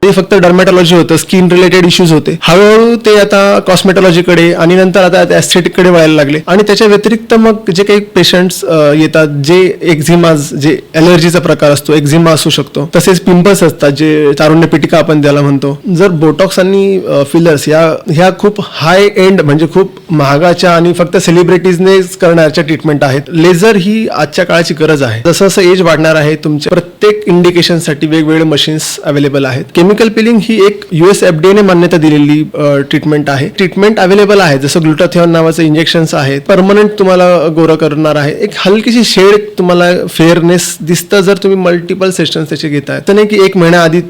ते फक्त डर्मॅटॉलॉजी होतं, स्किन रिलेटेड इश्यूज होते. हळूहळू ते आता कॉस्मेटॉलॉजीकडे आणि नंतर आता एस्थेटिककडे वळायला लागले. आणि त्याच्या व्यतिरिक्त मग जे काही पेशंट्स येतात, जे एक्झिमाज, जे ॲलर्जीचा प्रकार असतो, एक्झिमा असू शकतो, तसेच पिंपल्स असतात, जे तारुण्य पिटिका आपण त्याला म्हणतो. जर बोटॉक्स आणि फिलर्स ह्या खूप हाय एंड म्हणजे खूप महागाच्या आणि फक्त सेलिब्रिटीजनेच करण्याच्या ट्रीटमेंट आहेत. लेझर ही आजच्या काळाची गरज आहे. जसं जसं एज वाढणार आहे, तुमच्या प्रत्येक इंडिकेशनसाठी वेगवेगळे मशीन्स अवेलेबल आहेत. केमिकल पिलिंग ही एक USFDA ने मान्यता दिलेली ट्रीटमेंट आहे. ट्रीटमेंट अवेलेबल आहे, जसं ग्लुटाथिऑन नावाचं इंजेक्शन्स आहेत. परमनंट तुम्हाला गोरं करणार आहे. एक हलकीशी शेड तुम्हाला फेअरनेस दिसतं जर तुम्ही मल्टिपल सेशन्स त्याचे घेताय. तर नाही की 1 महिन्याआधी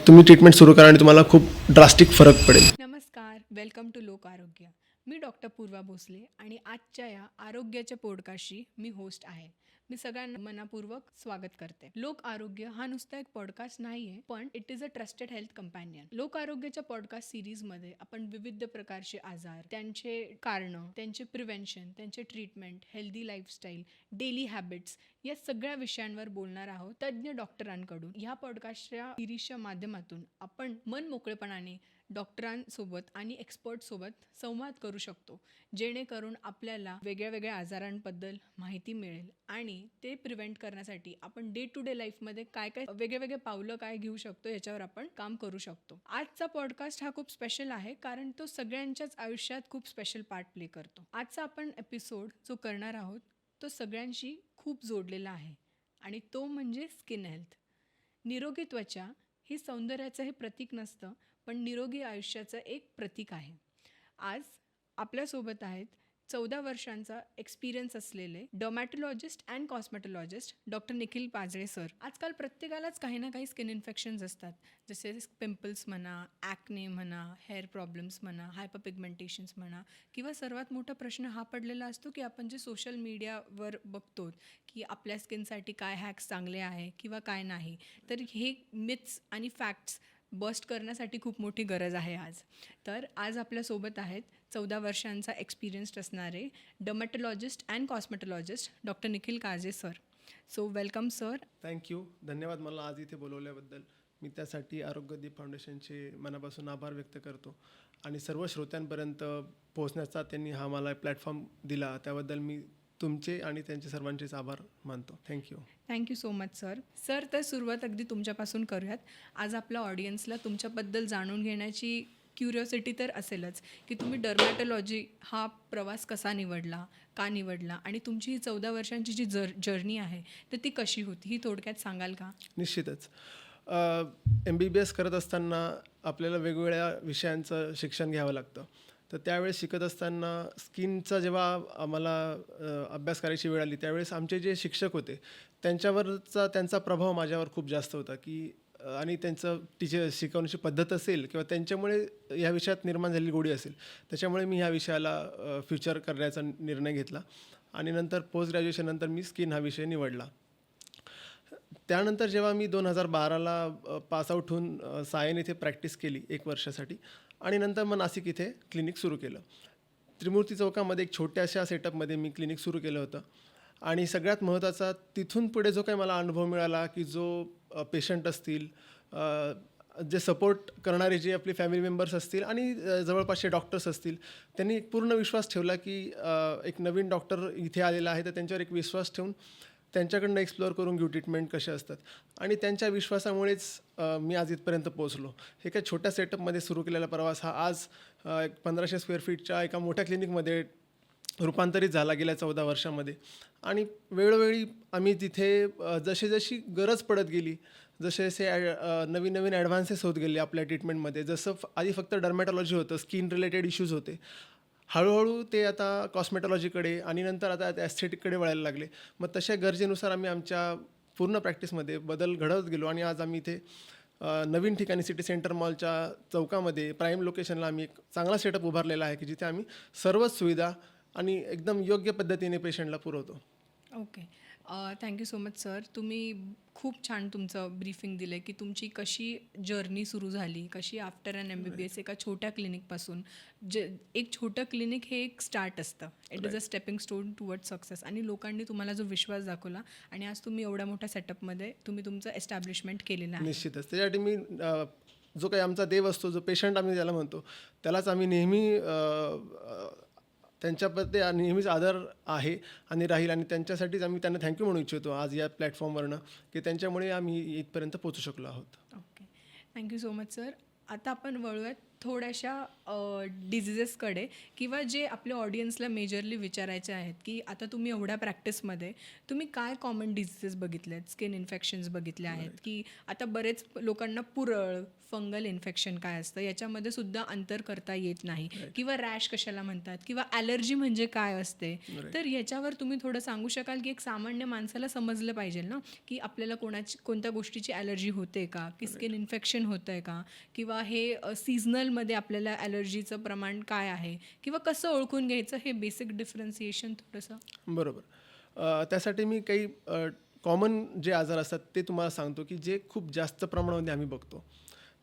तुम्ही ट्रीटमेंट सुरू करा आणि तुम्हाला खूप ड्रास्टिक फरक पडेल. नमस्कार, वेलकम टू लोक आरोग्य. मी डॉक्टर पूर्वा भोसले आणि आजच्या या आरोग्याच्या पॉडकास्टची मी होस्ट आहे. मी सगळ्यांना मनापूर्वक स्वागत करते. लोक आरोग्य हा नुसता एक पॉडकास्ट नाहीये, पण it is a trusted health companion. लोक आरोग्याच्या पॉडकास्ट सिरीजमध्ये आपण विविध प्रकारचे आजार, त्यांचे कारणं, त्यांचे प्रिव्हेन्शन, त्यांचे treatment, healthy lifestyle, daily habits या सगळ्या विषयांवर बोलणार आहोत तज्ज्ञ डॉक्टरांकडून. या पॉडकास्टच्या सिरीजच्या माध्यमातून आपण मन मोकळेपणाने डॉक्टरांसोबत आणि एक्सपर्टसोबत संवाद करू शकतो, जेणेकरून आपल्याला वेगळ्या वेगळ्या आजारांबद्दल माहिती मिळेल आणि ते प्रिव्हेंट करण्यासाठी आपण डे टू डे लाईफमध्ये काय काय वेगळे पावलं काय घेऊ शकतो याच्यावर आपण काम करू शकतो. आजचा पॉडकास्ट हा खूप स्पेशल आहे, कारण तो सगळ्यांच्याच आयुष्यात खूप स्पेशल पार्ट प्ले करतो. आजचा आपण एपिसोड जो करणार आहोत तो सगळ्यांशी खूप जोडलेला आहे आणि तो म्हणजे स्किन हेल्थ. निरोगी त्वचा ही सौंदर्याचं हे प्रतीक नसतं, पण निरोगी आयुष्याचं एक प्रतीक आहे. आज आपल्यासोबत आहेत 14 वर्षांचा एक्सपिरियन्स असलेले dermatologist and cosmetologist doctor Nikhil Pajale sir. आजकाल प्रत्येकालाच काही ना काही स्किन इन्फेक्शन्स असतात, जसे पिंपल्स म्हणा, ॲक्ने म्हणा, हेअर प्रॉब्लेम्स म्हणा, हायपरपिगमेंटेशन्स म्हणा, किंवा सर्वात मोठा प्रश्न हा पडलेला असतो की आपण जे सोशल मीडियावर बघतो की आपल्या स्किनसाठी काय हॅक्स चांगले आहे किंवा काय नाही. तर हे मिथ्स आणि फॅक्ट्स बस्ट करण्यासाठी खूप मोठी गरज आहे आज. तर आज आपल्यासोबत आहेत 14 वर्षांचा एक्सपिरियन्स्ड असणारे dermatologist and cosmetologist doctor Nikhil Kalje sir. So welcome sir. Thank you, धन्यवाद मला आज इथे बोलवल्याबद्दल. मी त्यासाठी आरोग्यदीप फाउंडेशनचे मनापासून आभार व्यक्त करतो आणि सर्व श्रोत्यांपर्यंत पोहोचण्याचा त्यांनी हा मला प्लॅटफॉर्म दिला, त्याबद्दल मी तुमचे आणि त्यांचे सर्वांचेच आभार मानतो. Thank you so much sir. Sir, तर सुरुवात अगदी तुमच्यापासून करूयात. आज आपल्या ऑडियन्सला तुमच्याबद्दल जाणून घेण्याची क्युरिओसिटी तर असेलच की तुम्ही डर्मॅटोलॉजी हा प्रवास कसा निवडला, का निवडला, आणि तुमची ही 14 वर्षांची जी जर्नी आहे तर ती कशी होती, ही थोडक्यात सांगाल का? निश्चितच. MBBS करत असताना आपल्याला वेगवेगळ्या विषयांचं शिक्षण घ्यावं लागतं. तर त्यावेळेस शिकत असताना स्किनचा जेव्हा आम्हाला अभ्यास करायची वेळ आली, त्यावेळेस आमचे जे शिक्षक होते त्यांचा प्रभाव माझ्यावर खूप जास्त होता की आणि त्यांचं शिकवण्याची पद्धत असेल किंवा त्यांच्यामुळे ह्या विषयात निर्माण झालेली गोडी असेल, त्याच्यामुळे मी ह्या विषयाला फ्युचर करण्याचा निर्णय घेतला आणि नंतर पोस्ट ग्रॅज्युएशननंतर मी स्किन हा विषय निवडला. त्यानंतर जेव्हा मी 2012ला पासआउट होऊन सायन इथे प्रॅक्टिस केली 1 वर्षासाठी आणि नंतर मग नाशिक इथे क्लिनिक सुरू केलं. त्रिमूर्ती चौकामध्ये एक छोट्याशा सेटअपमध्ये मी क्लिनिक सुरू केलं होतं आणि सगळ्यात महत्त्वाचा तिथून पुढे जो काही मला अनुभव मिळाला की जो पेशंट असतील, जे सपोर्ट करणारे जे आपले फॅमिली मेंबर्स असतील आणि जवळपासचे डॉक्टर्स असतील, त्यांनी एक पूर्ण विश्वास ठेवला की एक नवीन डॉक्टर इथे आलेला आहे, तर त्यांच्यावर एक विश्वास ठेवून त्यांच्याकडनं एक्सप्लोअर करून घेऊ ट्रीटमेंट कसे असतात आणि त्यांच्या विश्वासामुळेच मी आज इथपर्यंत पोहोचलो. हे काय छोट्या सेटअपमध्ये सुरू केलेला प्रवास हा आज एक 1500 स्क्वेअर फीटच्या एका मोठ्या क्लिनिकमध्ये रूपांतरित झाला गेल्या 14 वर्षामध्ये. आणि वेळोवेळी आम्ही तिथे जशी गरज पडत गेली, जसे नवीन ॲडव्हान्सेस होत गेले आपल्या ट्रीटमेंटमध्ये. जसं आधी फक्त डर्मॅटॉलॉजी होतं, स्किन रिलेटेड इश्यूज होते, हळूहळू ते आता कॉस्मेटॉलॉजीकडे आणि नंतर आता एस्थेटिककडे वळायला लागले. मग तशा गरजेनुसार आम्ही आमच्या पूर्ण प्रॅक्टिसमध्ये बदल घडवत गेलो आणि आज आम्ही इथे नवीन ठिकाणी सिटी सेंटर मॉलच्या चौकामध्ये प्राईम लोकेशनला आम्ही एक चांगला सेटअप उभारलेला आहे की जिथे आम्ही सर्वच सुविधा आणि एकदम योग्य पद्धतीने पेशंटला पुरवतो. Okay. Thank you so much sir. तुम्ही खूप छान तुमचं ब्रीफिंग दिलं आहे की तुमची कशी जर्नी सुरू झाली, कशी आफ्टर एन MBBS एका छोट्या क्लिनिकपासून एक छोटं क्लिनिक हे एक स्टार्ट असतं. It is a stepping stone toward success आणि लोकांनी तुम्हाला जो विश्वास दाखवला आणि आज तुम्ही एवढ्या मोठ्या सेटअपमध्ये तुम्ही तुमचं एस्टॅब्लिशमेंट केलेलं आहे. निश्चितच. त्याच्यासाठी मी जो काही आमचा देव असतो, जो पेशंट आम्ही ज्याला म्हणतो, त्यालाच आम्ही नेहमी त्यांच्याप्रती नेहमीच आदर आहे आणि राहील आणि त्यांच्यासाठीच आम्ही त्यांना थँक्यू म्हणू इच्छितो आज या प्लॅटफॉर्मवरनं, की त्यांच्यामुळे आम्ही इथपर्यंत पोहोचू शकलो आहोत. Okay. Thank you so much sir. आता आपण वळूयात थोड्याशा डिझिजेसकडे किंवा जे आपल्या ऑडियन्सला मेजरली विचारायचे आहेत की आता तुम्ही एवढ्या प्रॅक्टिसमध्ये तुम्ही काय कॉमन डिझिजेस बघितले आहेत, स्किन इन्फेक्शन्स बघितले आहेत की आता बरेच लोकांना पुरळ, फंगल इन्फेक्शन काय असतं याच्यामध्ये सुद्धा अंतर करता येत नाही किंवा रॅश कशाला म्हणतात किंवा ॲलर्जी म्हणजे काय असते. तर ह्याच्यावर तुम्ही थोडं सांगू शकाल की एक सामान्य माणसाला समजलं पाहिजे ना की आपल्याला कोणत्या गोष्टीची ॲलर्जी होते का, की स्किन इन्फेक्शन होतं आहे का, किंवा हे सीझनलमध्ये आपल्याला ॲलर्जीचं प्रमाण काय आहे किंवा कसं ओळखून घ्यायचं, हे बेसिक डिफरन्सिएशन थोडंसं. बरोबर. त्यासाठी मी काही कॉमन जे आजार असतात ते तुम्हाला सांगतो, की जे खूप जास्त प्रमाणामध्ये आम्ही बघतो.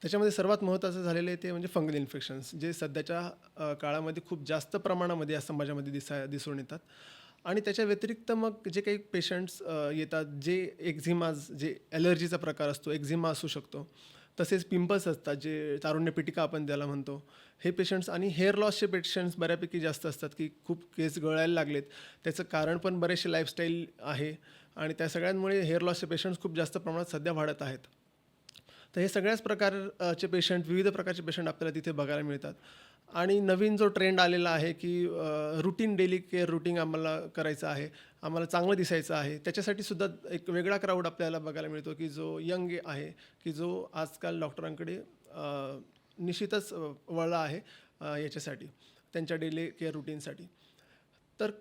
त्याच्यामध्ये सर्वात महत्त्वाचं झालेलं आहे ते म्हणजे फंगल इन्फेक्शन्स, जे सध्याच्या काळामध्ये खूप जास्त प्रमाणामध्ये या समाजामध्ये दिसून येतात. आणि त्याच्या व्यतिरिक्त मग जे काही पेशंट्स येतात, जे एक्झिमाज, जे ॲलर्जीचा प्रकार असतो, एक्झिमा असू शकतो. तसेच पिंपल्स असतात, जे तारुण्य पिटिका आपण त्याला म्हणतो, हे पेशंट्स आणि हेअर लॉसचे पेशंट्स बऱ्यापैकी जास्त असतात, की खूप केस गळायला लागलेत. त्याचं कारण पण बरेचसे लाईफस्टाईल आहे आणि त्या सगळ्यांमुळे हेअर लॉसचे पेशंट्स खूप जास्त प्रमाणात सध्या वाढत आहेत. तर हे सगळ्याच प्रकारचे पेशंट, विविध प्रकारचे पेशंट आपल्याला तिथे बघायला मिळतात. आणि नवीन जो ट्रेंड आलेला आहे, की रुटीन डेली केअर रुटीन आम्हाला करायचं आहे, आम्हाला चांगलं दिसायचं आहे, त्याच्यासाठी सुद्धा एक वेगळा क्राऊड आपल्याला बघायला मिळतो, की जो यंग आहे, की जो आजकाल डॉक्टरांकडे निश्चितच वळला आहे याच्यासाठी, त्यांच्या डेली केअर रुटीनसाठी. तर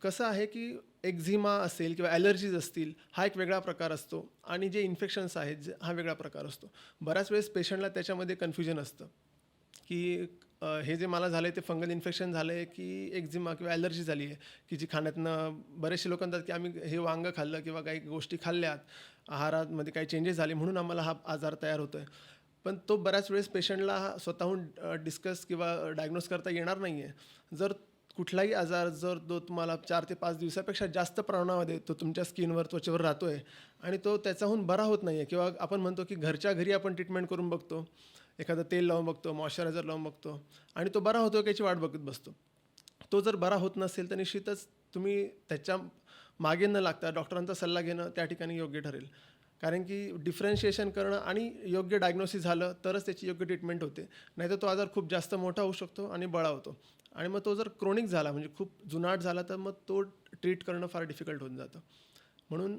कसं आहे, की एक्झिमा असेल किंवा ॲलर्जीज असतील, हा एक वेगळा प्रकार असतो आणि जे इन्फेक्शन्स आहेत हा वेगळा प्रकार असतो. बऱ्याच वेळेस पेशंटला त्याच्यामध्ये कन्फ्युजन असतं, की हे जे मला झालं आहे ते फंगल इन्फेक्शन झालं आहे की एक्झिमा किंवा ॲलर्जी झाली आहे, की जी खाण्यातनं बरेचसे लोक म्हणतात, की आम्ही हे वांगं खाल्लं किंवा काही गोष्टी खाल्ल्यात, आहारामध्ये काही चेंजेस झाले म्हणून आम्हाला हा आजार तयार होतो आहे. पण तो बऱ्याच वेळेस पेशंटला स्वतःहून डिस्कस किंवा डायग्नोज करता येणार नाही आहे. जर कुठलाही आजार जर तो तुम्हाला 4 ते 5 दिवसापेक्षा जास्त प्रमाणामध्ये तो तुमच्या स्किनवर, त्वचेवर राहतो आहे आणि तो त्याच्याहून बरा होत नाही आहे किंवा आपण म्हणतो, की घरच्या घरी आपण ट्रीटमेंट करून बघतो, एखादं तेल लावून बघतो, मॉइश्चरायझर लावून बघतो आणि तो बरा होतो याची वाट बघत बसतो. तो जर बरा होत नसेल तर निश्चितच तुम्ही त्याच्या मागे न लागता डॉक्टरांचा सल्ला घेणं त्या ठिकाणी योग्य ठरेल. कारण की डिफरन्शिएशन करणं आणि योग्य डायग्नोसिस झालं तरच त्याची योग्य ट्रीटमेंट होते. नाहीतर तो आजार खूप जास्त मोठा होऊ शकतो आणि बळावतो. आणि मग तो जर क्रोनिक झाला, म्हणजे खूप जुनाट झाला, तर मग तो ट्रीट करणं फार डिफिकल्ट होऊन जातं. म्हणून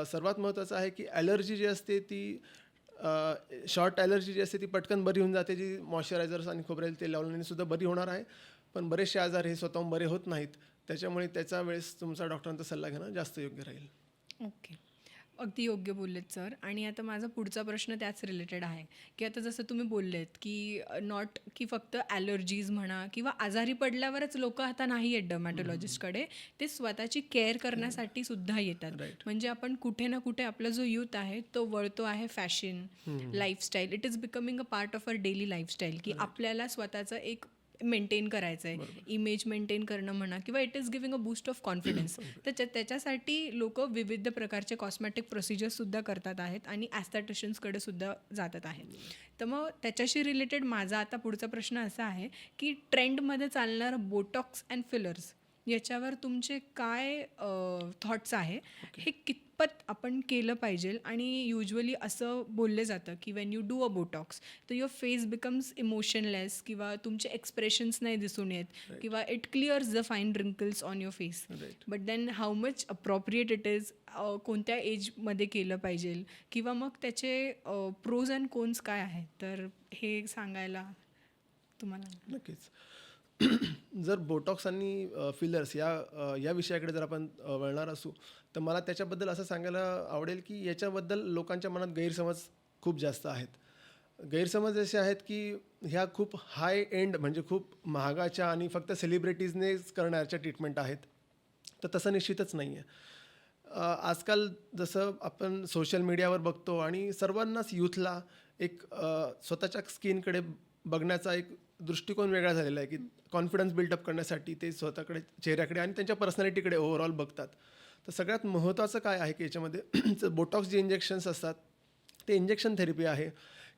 सर्वात महत्त्वाचं आहे, की ॲलर्जी जी असते ती शॉर्ट ॲलर्जी जी असते ती पटकन बरी होऊन जाते, जी मॉइश्चरायझर्स आणि खोबरेल तेल लावल्याने सुद्धा बरी होणार आहे. पण बरेचसे आजार हे स्वतःहून बरे होत नाहीत. त्याच्यामुळे त्याच्या वेळेस तुमचा डॉक्टरांचा सल्ला घेणं जास्त योग्य राहील. ओके. अगदी योग्य बोललेत सर. आणि आता माझा पुढचा प्रश्न त्याच रिलेटेड आहे, की आता जसं तुम्ही बोललेत, की नॉट की फक्त ॲलर्जीज म्हणा किंवा आजारी पडल्यावरच लोकं आता नाही आहेत डर्मॅटॉलॉजिस्टकडे, ते स्वतःची केअर करण्यासाठी सुद्धा येतात. म्हणजे आपण कुठे ना कुठे आपला जो यूथ आहे तो वळतो आहे fashion, lifestyle. It is becoming a part of our daily lifestyle, की आपल्याला स्वतःचं एक मेंटेन करायचं आहे, इमेज मेंटेन करणं म्हणा किंवा it is giving a boost of confidence. तर त्याच्यासाठी लोक विविध प्रकारचे कॉस्मॅटिक प्रोसिजर्ससुद्धा करतात आहेत आणि ॲस्थेटिशियन्सकडे सुद्धा जातात आहेत. तर मग त्याच्याशी रिलेटेड माझा आता पुढचा प्रश्न असा आहे, की ट्रेंडमध्ये चालणारं बोटॉक्स अँड फिलर्स याच्यावर तुमचे काय थॉट्स आहे, हे कितपत आपण केलं पाहिजे. आणि युजली असं बोललं जातं की when you do a Botox तर युअर फेस बिकम्स इमोशनलेस किंवा तुमचे एक्सप्रेशन्स नाही दिसून येत किंवा it clears the fine wrinkles on your face. But then how much appropriate it is, कोणत्या एजमध्ये केलं पाहिजे किंवा मग त्याचे प्रोज अँड कोन्स काय आहेत, तर हे सांगायला तुम्हाला. नक्कीच. जर बोटॉक्स आणि फिलर्स या विषयाकडे जर आपण वळणार असू, तर मला त्याच्याबद्दल असं सांगायला आवडेल, की याच्याबद्दल लोकांच्या मनात गैरसमज खूप जास्त आहेत. गैरसमज असे आहेत, की ह्या खूप हाय एंड म्हणजे खूप महागाच्या आणि फक्त सेलिब्रिटीजनेच करण्याच्या ट्रीटमेंट आहेत. तर तसं निश्चितच नाही आहे. आजकाल जसं आपण सोशल मीडियावर बघतो आणि सर्वांनाच यूथला एक स्वतःच्या स्किनकडे बघण्याचा एक दृष्टिकोन वेगळा झालेला आहे, की कॉन्फिडन्स बिल्डअप करण्यासाठी ते स्वतःकडे, चेहऱ्याकडे आणि त्यांच्या पर्सनॅलिटीकडे ओव्हरऑल बघतात. तर सगळ्यात महत्त्वाचं काय आहे की याच्यामध्ये बोटॉक्स जे इंजेक्शन्स असतात ते इंजेक्शन थेरपी आहे,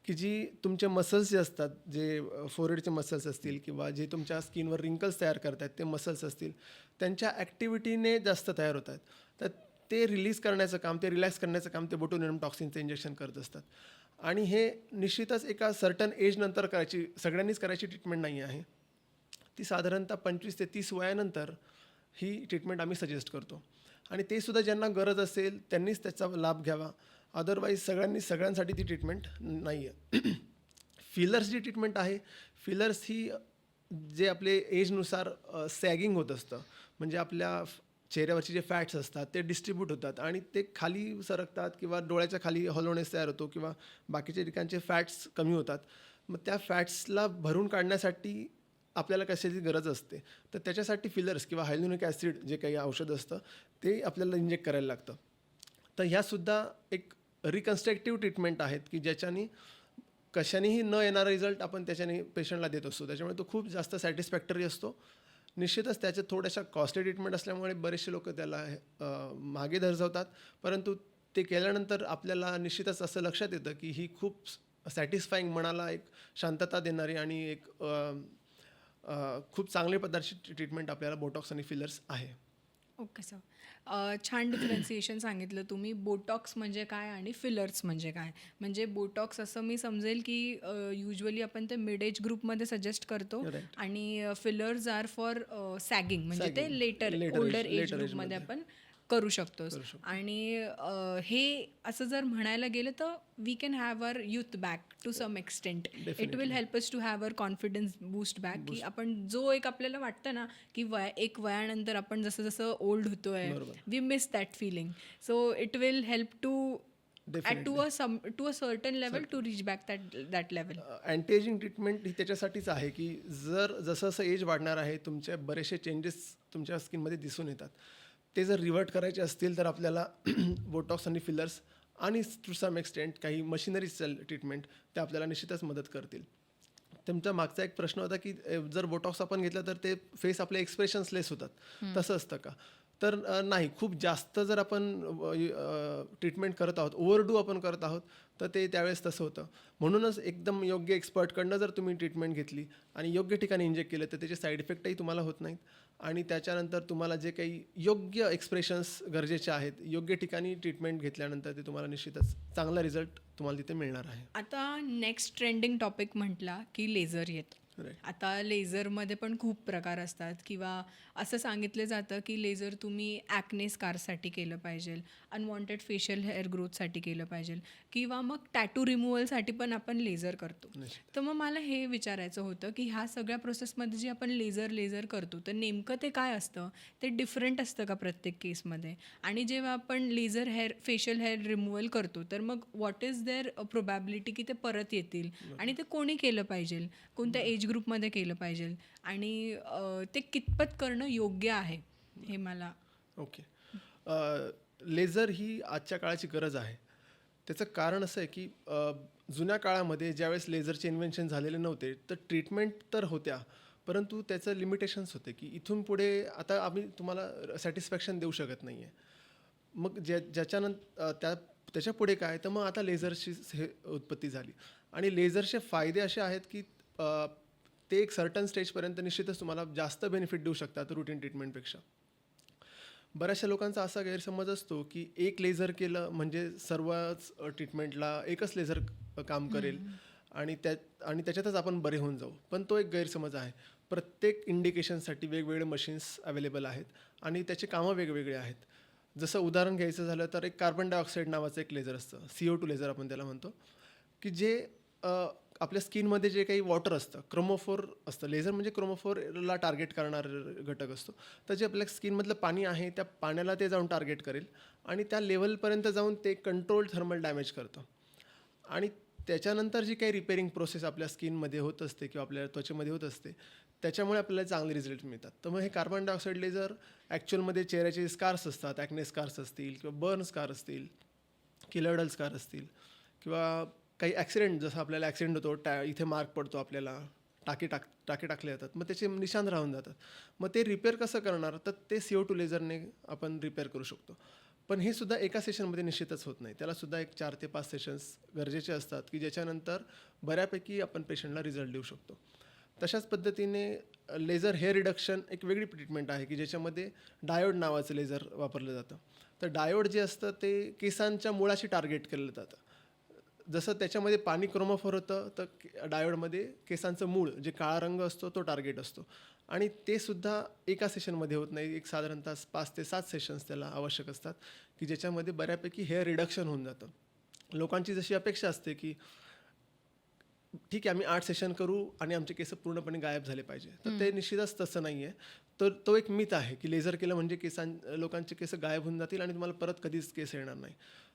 की जी तुमचे मसल्स जे असतात, जे फोरहेडचे मसल्स असतील किंवा जे तुमच्या स्किनवर रिंकल्स तयार करतात ते मसल्स असतील, त्यांच्या ॲक्टिव्हिटीने जास्त तयार होत आहेत. तर ते रिलीज करण्याचं काम, ते रिलॅक्स करण्याचं काम ते बोटुलिनम टॉक्सिनचं इंजेक्शन करत असतात. आणि हे निश्चितच एका सर्टन एजनंतर सगळ्यांनीच करायची ट्रीटमेंट नाही आहे. ती साधारणतः 25 ते 30 वयानंतर ही ट्रीटमेंट आम्ही सजेस्ट करतो. आणि ते सुद्धा ज्यांना गरज असेल त्यांनीच त्याचा लाभ घ्यावा. अदरवाईज सगळ्यांसाठी ती ट्रीटमेंट नाही आहे. फिलर्स जी ट्रीटमेंट आहे, फिलर्स ही जे आपले एजनुसार सॅगिंग होत असतं, म्हणजे आपल्या चेहऱ्यावरचे जे फॅट्स असतात ते डिस्ट्रीब्यूट होतात आणि ते खाली सरकतात किंवा डोळ्याच्या खाली हॉलोनेस तयार होतो किंवा बाकीच्या ठिकाणचे फॅट्स कमी होतात. मग त्या फॅट्सला भरून काढण्यासाठी आपल्याला कशाची गरज असते, तर त्याच्यासाठी फिलर्स किंवा हायल्युरोनिक ॲसिड जे काही औषध असतं ते आपल्याला इंजेक्ट करायला लागतं. तर ह्यासुद्धा एक रिकन्स्ट्रक्टिव्ह ट्रीटमेंट आहेत, की ज्याच्याने कशानेही न येणारा रिझल्ट आपण त्याच्याने पेशंटला देत असतो. त्याच्यामुळे तो खूप जास्त सॅटिस्फॅक्टरी असतो. निश्चितच त्याच्या थोड्याशा कॉस्टली ट्रीटमेंट असल्यामुळे बरेचसे लोक त्याला मागे धरजवतात, परंतु ते केल्यानंतर आपल्याला निश्चितच असं लक्षात येतं की ही खूप सॅटिस्फाईंग, मनाला एक शांतता देणारी आणि एक खूप चांगल्या प्रकारची ट्रीटमेंट आपल्याला बोटॉक्स आणि फिलर्स आहे. Okay sir. छान डिफरन्सिएशन सांगितलं तुम्ही. बोटॉक्स म्हणजे काय आणि फिलर्स म्हणजे काय. म्हणजे बोटॉक्स असं मी समजेल की युजली आपण ते मिड एज ग्रुपमध्ये सजेस्ट करतो Right. आणि फिलर्स आर फॉर सॅगिंग, म्हणजे ते Sagging. Later Later older age- age later ग्रुपमध्ये ageमध्ये. आपण करू शकतो. करू शकतो. आणि हे असं जर म्हणायला गेलं तर we can have our youth back to some extent. It will Definitely. Help us to have our confidence boost back, की आपण जो एक आपल्याला वाटतं ना की एक वयानंतर आपण जसं जसं ओल्ड होतोय, बरोबर. We miss that feeling. So it will help to Definitely. To a certain level to reach back that level. Anti ageing treatment ही त्याच्यासाठीच आहे, की जर जसं जसं एज वाढणार आहे तुमचे बरेचसे चेंजेस तुमच्या स्किनमध्ये दिसून येतात. ते जर रिव्हर्ट करायचे असतील तर आपल्याला बोटॉक्स आणि फिलर्स आणि टू सम एक्सटेंट काही मशिनरीज ट्रीटमेंट ते आपल्याला निश्चितच मदत करतील. तुमचा मागचा एक प्रश्न होता, की जर बोटॉक्स आपण घेतलं तर ते फेस आपले एक्सप्रेशन्सलेस होतात. तसं असतं का? तर नाही. खूप जास्त जर आपण ट्रीटमेंट करत आहोत, ओव्हरडू आपण करत आहोत, तर ते त्यावेळेस तसं होतं. म्हणूनच एकदम योग्य एक्सपर्टकडनं जर तुम्ही ट्रीटमेंट घेतली आणि योग्य ठिकाणी इंजेक्ट केलं तर त्याचे साईड इफेक्टही तुम्हाला होत नाहीत. आणि त्याच्यानंतर तुम्हाला जे काही योग्य एक्सप्रेशन्स गरजेचे आहेत, योग्य ठिकाणी ट्रीटमेंट घेतल्यानंतर ते तुम्हाला निश्चितच चांगला रिझल्ट तुम्हाला तिथे मिळणार आहे. आता नेक्स्ट ट्रेंडिंग टॉपिक म्हटला की लेझर येतं. राईट. आता लेझरमध्ये पण खूप प्रकार असतात, किंवा असं सांगितलं जातं की लेझर तुम्ही ॲक्ने स्कारसाठी केलं पाहिजे, अनवॉन्टेड फेशियल हेअर ग्रोथसाठी केलं पाहिजे, किंवा मग टॅटू रिमूव्हलसाठी पण आपण लेझर करतो. तर मग मला हे विचारायचं होतं की ह्या सगळ्या प्रोसेसमध्ये जे आपण लेझर करतो तर नेमकं ते काय असतं, ते डिफरंट असतं का प्रत्येक केसमध्ये? आणि जेव्हा आपण लेझर फेशियल हेअर रिमूव्हल करतो तर मग व्हॉट इज देअर प्रोबॅबिलिटी की ते परत येतील, आणि ते कोणी केलं पाहिजे, कोणत्या एज ग्रुपमध्ये केलं पाहिजे, आणि ते कितपत करणं योग्य आहे हे मला. ओके. लेझर ही आजच्या काळाची गरज आहे. त्याचं कारण असं आहे की जुन्या काळामध्ये ज्यावेळेस लेझरचे इन्व्हेन्शन झालेले नव्हते तर ट्रीटमेंट तर होत्या, परंतु त्याचं लिमिटेशन्स होते की इथून पुढे आता आम्ही तुम्हाला सॅटिस्फॅक्शन देऊ शकत नाही आहे. मग ज्याच्यानंतर त्याच्या पुढे काय, तर मग आता लेझरची हे उत्पत्ती झाली. आणि लेझरचे फायदे असे आहेत की ते एक सर्टन स्टेजपर्यंत निश्चितच तुम्हाला जास्त बेनिफिट देऊ शकतात रुटीन ट्रीटमेंटपेक्षा. बऱ्याचशा लोकांचा असा गैरसमज असतो की एक लेझर केलं म्हणजे सर्वच ट्रीटमेंटला एकच लेझर काम करेल आणि त्याच्यातच आपण बरे होऊन जाऊ. पण तो एक गैरसमज आहे. प्रत्येक इंडिकेशनसाठी वेगवेगळे मशीन्स अवेलेबल आहेत आणि त्याचे कामं वेगवेगळे आहेत. जसं उदाहरण घ्यायचं झालं तर एक कार्बन डायऑक्साईड नावाचं एक लेझर असतं, CO2 लेझर आपण त्याला म्हणतो, की जे आपल्या स्किनमध्ये जे काही वॉटर असतं, क्रोमोफोर असतं. लेझर म्हणजे क्रोमोफोरला टार्गेट करणारा घटक असतो. तर जे आपल्या स्किनमधलं पाणी आहे त्या पाण्याला ते जाऊन टार्गेट करेल आणि त्या लेवलपर्यंत जाऊन ते कंट्रोल्ड थर्मल डॅमेज करतं. आणि त्याच्यानंतर जी काही रिपेअरिंग प्रोसेस आपल्या स्किनमध्ये होत असते किंवा आपल्या त्वचेमध्ये होत असते त्याच्यामुळे आपल्याला चांगले रिझल्ट मिळतात. तर मग हे कार्बन डायऑक्साईड लेझर ॲक्च्युअलमध्ये चेहऱ्याचे स्कार्स असतात, ॲक्ने स्कार्स असतील किंवा बर्न स्कार असतील, किलर्डल स्कार असतील किंवा काही ॲक्सिडेंट, जसं आपल्याला ॲक्सिडेंट होतो, इथे मार्क पडतो आपल्याला, टाके टाकले जातात, मग त्याचे निशाण राहून जातात. मग ते रिपेअर कसं करणार, तर ते CO2 लेझरने आपण रिपेअर करू शकतो. पण हे सुद्धा एका सेशनमध्ये निश्चितच होत नाही. त्याला सुद्धा एक 4 ते 5 सेशन्स गरजेचे असतात, की ज्याच्यानंतर बऱ्यापैकी आपण पेशंटला रिझल्ट देऊ शकतो. तशाच पद्धतीने लेझर हेअर रिडक्शन एक वेगळी ट्रीटमेंट आहे, की ज्याच्यामध्ये डायोड नावाचं लेझर वापरलं जातं. तर डायोड जे असतं ते केसांच्या मुळाशी टार्गेट केलं जातं. जसं त्याच्यामध्ये पाणी क्रोमोफोर होतं, तर डायोडमध्ये केसांचं मूळ जे काळा रंग असतो तो टार्गेट असतो. आणि ते सुद्धा एका सेशनमध्ये होत नाही. एक साधारणतः 5 ते 7 सेशन्स त्याला आवश्यक असतात, की ज्याच्यामध्ये बऱ्यापैकी हेअर रिडक्शन होऊन जातं. लोकांची जशी अपेक्षा असते, की ठीक आहे आम्ही 8 सेशन करू आणि आमचे केस पूर्णपणे गायब झाले पाहिजे, तर ते निश्चितच तसं नाही आहे. तर तो एक मिथ आहे, की लेझर केलं म्हणजे लोकांचे केस गायब होऊन जातील आणि तुम्हाला परत कधीच केस येणार नाही.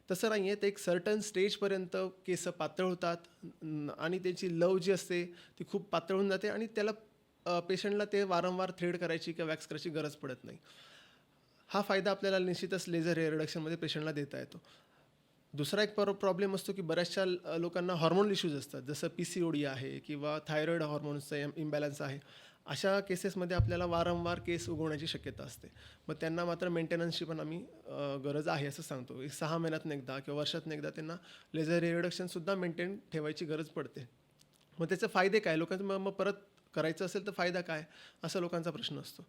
तसं नाही आहे. ते एक सर्टन स्टेजपर्यंत केस पातळ होतात आणि त्याची लव जी असते ती खूप पातळ होऊन जाते आणि त्याला पेशंटला ते वारंवार थ्रेड करायची किंवा वॅक्स करायची गरज पडत नाही. हा फायदा आपल्याला निश्चितच लेझर हेअर रिडक्शनमध्ये पेशंटला देता येतो. दुसरा एक प्रॉब्लेम असतो, की बऱ्याचशा लोकांना हॉर्मोनल इश्यूज असतात, जसं PCOD आहे किंवा थायरॉईड हॉर्मोन्सचा इम्बॅलन्स आहे. अशा केसेसमध्ये आपल्याला वारंवार केस उगवण्याची शक्यता असते. मग त्यांना मात्र मेंटेनन्सची पण आम्ही गरज आहे असं सांगतो. 6 महिन्यातनं एकदा किंवा वर्षातनं एकदा त्यांना लेझर हेअर रिडक्शनसुद्धा मेंटेन ठेवायची गरज पडते. मग त्याचे फायदे काय, लोकांचं मग परत करायचं असेल तर फायदा काय, असा लोकांचा प्रश्न असतो.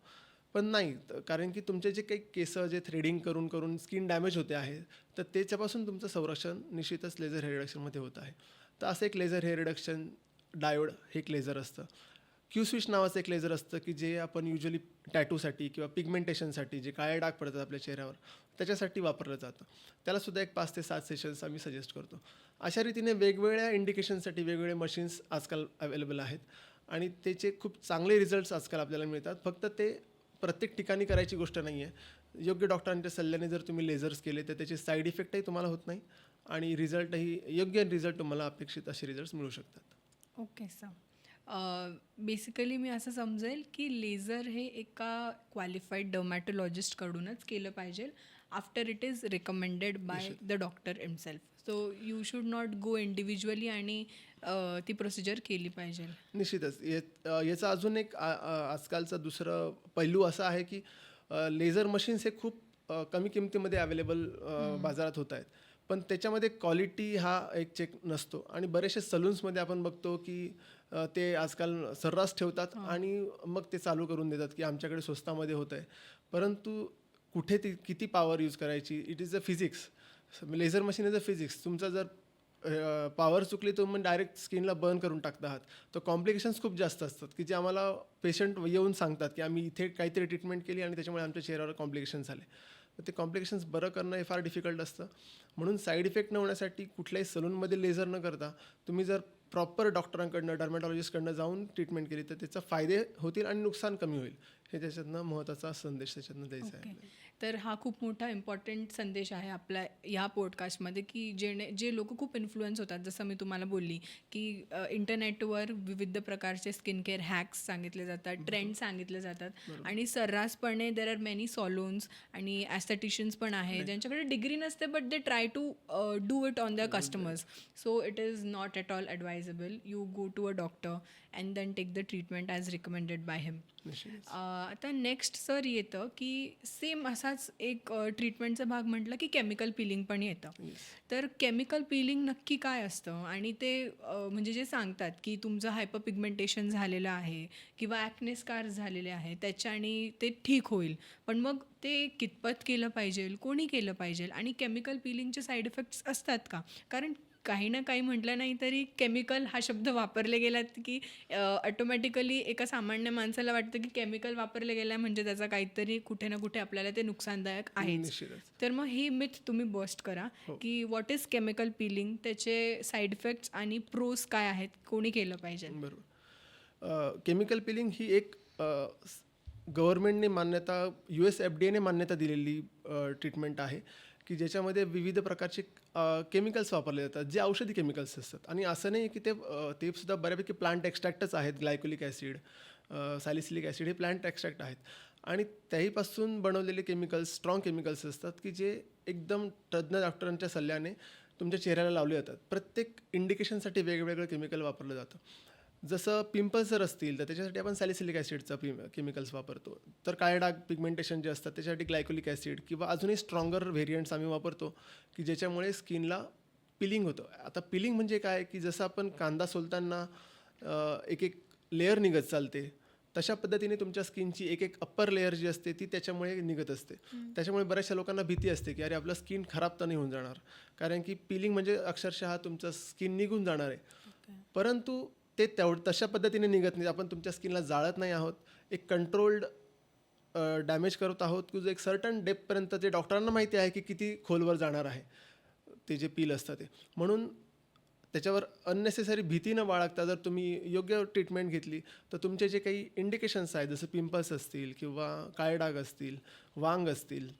पण नाही, कारण की तुमचे जे काही केस जे थ्रेडिंग करून करून स्किन डॅमेज होते आहे, तर त्याच्यापासून तुमचं संरक्षण निश्चितच लेझर हेअर रिडक्शनमध्ये होत आहे. तर असं एक लेझर हेअर रिडक्शन डायोड हे एक लेझर असतं. Q-स्विच नावाचं एक लेझर असतं, की जे आपण युजली टॅटूसाठी किंवा पिगमेंटेशनसाठी जे काळे डाग पडतात आपल्या चेहऱ्यावर त्याच्यासाठी वापरलं जातं. त्यालासुद्धा एक 5 ते 7 सेशन्स आम्ही सजेस्ट करतो. अशा रीतीने वेगवेगळ्या इंडिकेशनसाठी वेगवेगळे मशीन्स आजकाल अवेलेबल आहेत आणि त्याचे खूप चांगले रिझल्ट्स आजकाल आपल्याला मिळतात. फक्त ते प्रत्येक ठिकाणी करायची गोष्ट नाही आहे. योग्य डॉक्टरांच्या सल्ल्याने जर तुम्ही लेझर्स केले तर त्याचे साईड इफेक्टही तुम्हाला होत नाही आणि योग्य रिझल्ट तुम्हाला अपेक्षित असे रिझल्ट्स मिळू शकतात. Okay sir. बेसिकली मी असं समजेल की लेझर हे एका क्वालिफाईड डर्मॅटोलॉजिस्टकडूनच केलं पाहिजे after it is recommended by the doctor himself. So you should not go individually आणि ती प्रोसिजर केली पाहिजे. निश्चितच. याचा अजून एक आजकालचा दुसरं पैलू असा आहे, की लेझर मशीन्स हे खूप कमी किमतीमध्ये अवेलेबल बाजारात होत आहेत. पण त्याच्यामध्ये क्वालिटी हा एक चेक नसतो आणि बरेचसे सलून्समध्ये आपण बघतो, की ते आजकाल सर्रास ठेवतात आणि मग ते चालू करून देतात, की आमच्याकडे स्वस्तामध्ये होतं आहे. परंतु कुठे ती किती पॉवर यूज करायची, it is a physics. Laser machine is a physics. तुमचा जर पॉवर चुकली तर मग डायरेक्ट स्किनला बर्न करून टाकत आहात. तर कॉम्प्लिकेशन्स खूप जास्त असतात, की जे आम्हाला पेशंट येऊन सांगतात, की आम्ही इथे काहीतरी ट्रीटमेंट केली आणि त्याच्यामुळे आमच्या चेहऱ्यावर कॉम्प्लिकेशन्स झाले. तर ते कॉम्प्लिकेशन्स बरं करणं हे फार डिफिकल्ट असतं. म्हणून साईड इफेक्ट न होण्यासाठी कुठल्याही सलूनमध्ये लेझर न करता तुम्ही जर प्रॉपर डॉक्टरांकडनं डर्मॅटॉलॉजिस्टकडनं जाऊन ट्रीटमेंट केली तर त्याचा फायदे होतील आणि नुकसान कमी होईल. हे त्याच्यातनं महत्त्वाचा संदेश त्याच्यातनं द्यायचा आहे. तर हा खूप मोठा इम्पॉर्टंट संदेश आहे आपल्या ह्या पॉडकास्टमध्ये, की जे लोक खूप इन्फ्लुएन्स होतात. जसं मी तुम्हाला बोलली की इंटरनेटवर विविध प्रकारचे स्किन केअर हॅक्स सांगितले जातात, ट्रेंड सांगितले जातात आणि सर्रासपणे देर आर मेनी सॉलोन्स आणि ॲस्थेटिशियन्स पण आहे ज्यांच्याकडे डिग्री नसते but they try to do it on their customers. So it is not at all advisable. You go to a doctor and then take the treatment as recommended by him. आता next sir येतं की same असाच एक ट्रीटमेंटचा भाग म्हटलं की chemical पिलिंग पण येतं. तर केमिकल पिलिंग नक्की काय असतं आणि ते म्हणजे जे सांगतात की तुमचं हायपरपिगमेंटेशन झालेलं आहे किंवा ॲक्ने स्कार्स झालेले आहे त्याच्याने ते ठीक होईल, पण मग ते कितपत केलं पाहिजे, कोणी केलं पाहिजे आणि केमिकल पिलिंगचे साईड इफेक्ट्स असतात का? कारण काही ना काही म्हटलं नाही तरी केमिकल हा शब्द वापरले गेलात की ऑटोमॅटिकली एका सामान्य माणसाला वाटतं की केमिकल वापरले गेलं म्हणजे त्याचा काहीतरी कुठे ना कुठे आपल्याला ते नुकसानदायक आहेच. तर मग ही मिथ तुम्ही बस्ट करा की व्हॉट इज केमिकल पिलिंग, त्याचे साईड इफेक्ट्स आणि प्रोज काय आहेत, कोणी केलं पाहिजे. बरोबर. केमिकल पिलिंग ही एक गव्हर्नमेंटने मान्यता US FDAने मान्यता दिलेली ट्रीटमेंट आहे, की ज्याच्यामध्ये विविध प्रकारचे केमिकल्स वापरले जातात जे औषधी केमिकल्स असतात. आणि असं नाही की ते सुद्धा बऱ्यापैकी प्लांट एक्स्ट्रॅक्टच आहेत. ग्लायकोलिक ॲसिड, सॅलिसिलिक ॲसिड हे प्लांट एक्स्ट्रॅक्ट आहेत आणि त्याहीपासून बनवलेले केमिकल्स स्ट्रॉंग केमिकल्स असतात की जे एकदम तज्ज्ञ डॉक्टरांच्या सल्ल्याने तुमच्या चेहऱ्याला लावले जातात. प्रत्येक इंडिकेशनसाठी वेगवेगळं केमिकल वापरलं जातं. जसं पिंपल्स जर असतील तर त्याच्यासाठी आपण सॅलिसिलिक ॲसिडचा केमिकल्स वापरतो. तर काळे डाग पिगमेंटेशन जे असतात त्याच्यासाठी ग्लायकोलिक ॲसिड किंवा अजूनही स्ट्रॉंगर व्हेरियंट्स आम्ही वापरतो की ज्याच्यामुळे स्किनला पिलिंग होतं. आता पिलिंग म्हणजे काय की जसं आपण कांदा सोलताना एक एक लेअर निघत चालते तशा पद्धतीने तुमच्या स्किनची एक एक अप्पर लेअर जी असते ती त्याच्यामुळे निघत असते. त्याच्यामुळे बऱ्याचशा लोकांना भीती असते की अरे आपलं स्किन खराब तर नाही होऊन जाणार, कारण की पिलिंग म्हणजे अक्षरशः तुमचं स्किन निघून जाणार आहे. परंतु ते तशा पद्धतीने निघत नाही. आपण तुमच्या स्किनला जाळत नाही आहोत, एक कंट्रोल्ड डॅमेज करत आहोत की जो एक सर्टन डेपपर्यंत जे डॉक्टरांना माहिती आहे की किती खोलवर जाणार आहे ते जे पील असतं ते. म्हणून त्याच्यावर अननेसेसरी भीती न बाळगता जर तुम्ही योग्य ट्रीटमेंट घेतली तर तुमचे जे काही इंडिकेशन्स आहेत जसं पिंपल्स असतील किंवा काळे डाग असतील, वांग असतील,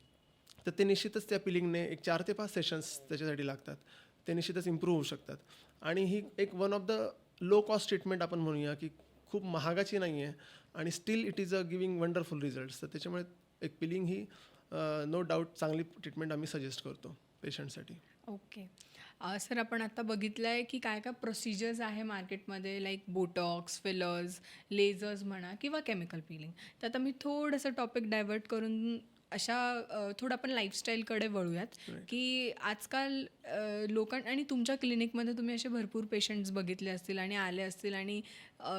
तर ते निश्चितच त्या पिलिंगने एक 4 ते 5 सेशन्स त्याच्यासाठी लागतात. ते निश्चितच इम्प्रूव्ह होऊ शकतात. आणि ही एक one of the low cost treatment आपण म्हणूया की खूप महागाची नाही आहे आणि still it is a giving wonderful results. तर त्याच्यामुळे एक पिलिंग ही नो डाऊट चांगली ट्रीटमेंट आम्ही सजेस्ट करतो पेशंटसाठी. ओके. सर आपण आता बघितलं आहे की काय काय प्रोसिजर्स आहे मार्केटमध्ये, लाईक बोटॉक्स, फिलर्स, लेझर्स म्हणा किंवा केमिकल पिलिंग. तर आता मी थोडंसं टॉपिक डायव्हर्ट करून थोडं आपण लाईफस्टाईलकडे वळूयात की आजकाल आणि तुमच्या क्लिनिकमध्ये तुम्ही असे भरपूर पेशंट्स बघितले असतील आणि आले असतील आणि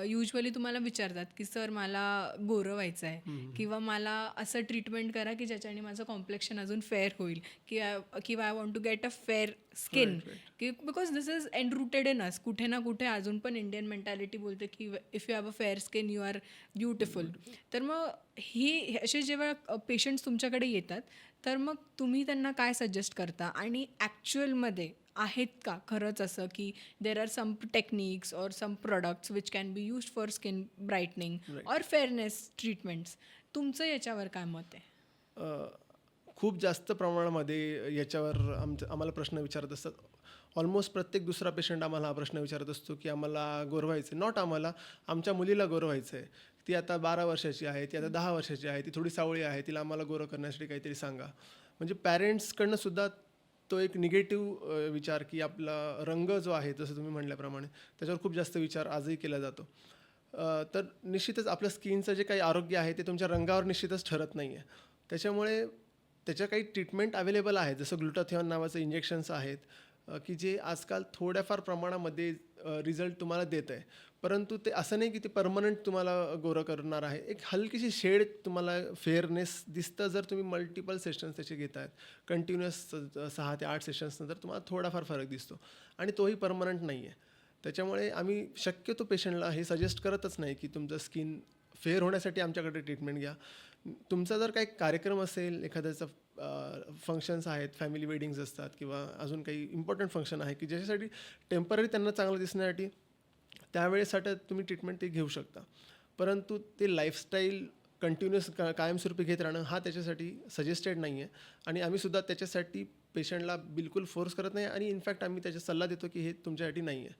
युजली तुम्हाला विचारतात की सर मला गोरं व्हायचं आहे किंवा मला असं ट्रीटमेंट करा की ज्याच्याने माझं कॉम्प्लेक्शन अजून फेअर होईल किंवा I want to get a fair skin की because this is enrooted in us. कुठे ना कुठे अजून पण इंडियन मेंटॅलिटी बोलते की if you have a fair skin you are beautiful. तर मग ही असे जेव्हा पेशंट्स तुमच्याकडे येतात तर मग तुम्ही त्यांना काय सजेस्ट करता आणि ॲक्च्युअलमध्ये आहेत का खरंच असं की there are some techniques or some products which can be used for skin brightening or fairness treatments? तुमचं याच्यावर काय मत आहे? खूप जास्त प्रमाणामध्ये याच्यावर आम्हाला प्रश्न विचारत असतात. ऑलमोस्ट प्रत्येक दुसरा पेशंट आम्हाला हा प्रश्न विचारत असतो की आम्हाला गोरं व्हायचं आहे. नॉट आम्हाला, आमच्या मुलीला गोरं व्हायचं आहे. ती आता 12 वर्षाची आहे, ती आता 10 वर्षाची आहे, ती थोडी सावळी आहे, तिला आम्हाला गोरं करण्यासाठी काहीतरी सांगा. म्हणजे पॅरेंट्सकडनं सुद्धा तो एक निगेटिव्ह विचार की आपला रंग जो आहे जसं तुम्ही म्हटल्याप्रमाणे त्याच्यावर खूप जास्त विचार आजही केला जातो. तर निश्चितच आपल्या स्किनचं जे काही आरोग्य आहे ते तुमच्या रंगावर निश्चितच ठरत नाही आहे. त्याच्यामुळे त्याच्या काही ट्रीटमेंट अवेलेबल आहेत, जसं ग्लुटाथिऑन नावाचं इंजेक्शन्स आहेत की जे आजकाल थोड्याफार प्रमाणामध्ये रिझल्ट तुम्हाला देत आहे. परंतु ते असं नाही की ते परमनंट तुम्हाला गोरं करणार आहे. एक हलकीशी शेड तुम्हाला फेअरनेस दिसतं जर तुम्ही मल्टिपल सेशन्स त्याचे घेत आहेत. कंटिन्युअस 6 ते 8 सेशन्सनंतर तुम्हाला थोडाफार फरक दिसतो आणि तोही परमनंट नाही आहे. त्याच्यामुळे आम्ही शक्यतो पेशंटला हे सजेस्ट करतच नाही की तुमचं स्किन फेअर होण्यासाठी आमच्याकडे ट्रीटमेंट घ्या. तुमचा जर काही कार्यक्रम असेल, एखाद्याचा फंक्शन्स आहेत, फॅमिली वेडिंग्स असतात किंवा अजून काही इम्पॉर्टंट फंक्शन आहे की ज्याच्यासाठी टेम्पररी त्यांना चांगलं दिसण्यासाठी त्यावेळेसाठी तुम्ही ट्रीटमेंट ते घेऊ शकता. परंतु ते लाईफस्टाईल कंटिन्युअस कायमस्वरूपी घेत राहणं हा त्याच्यासाठी सजेस्टेड नाही आहे आणि आम्हीसुद्धा त्याच्यासाठी पेशंटला बिलकुल फोर्स करत नाही आणि इनफॅक्ट आम्ही त्याचा सल्ला देतो की हे तुमच्यासाठी नाही आहे.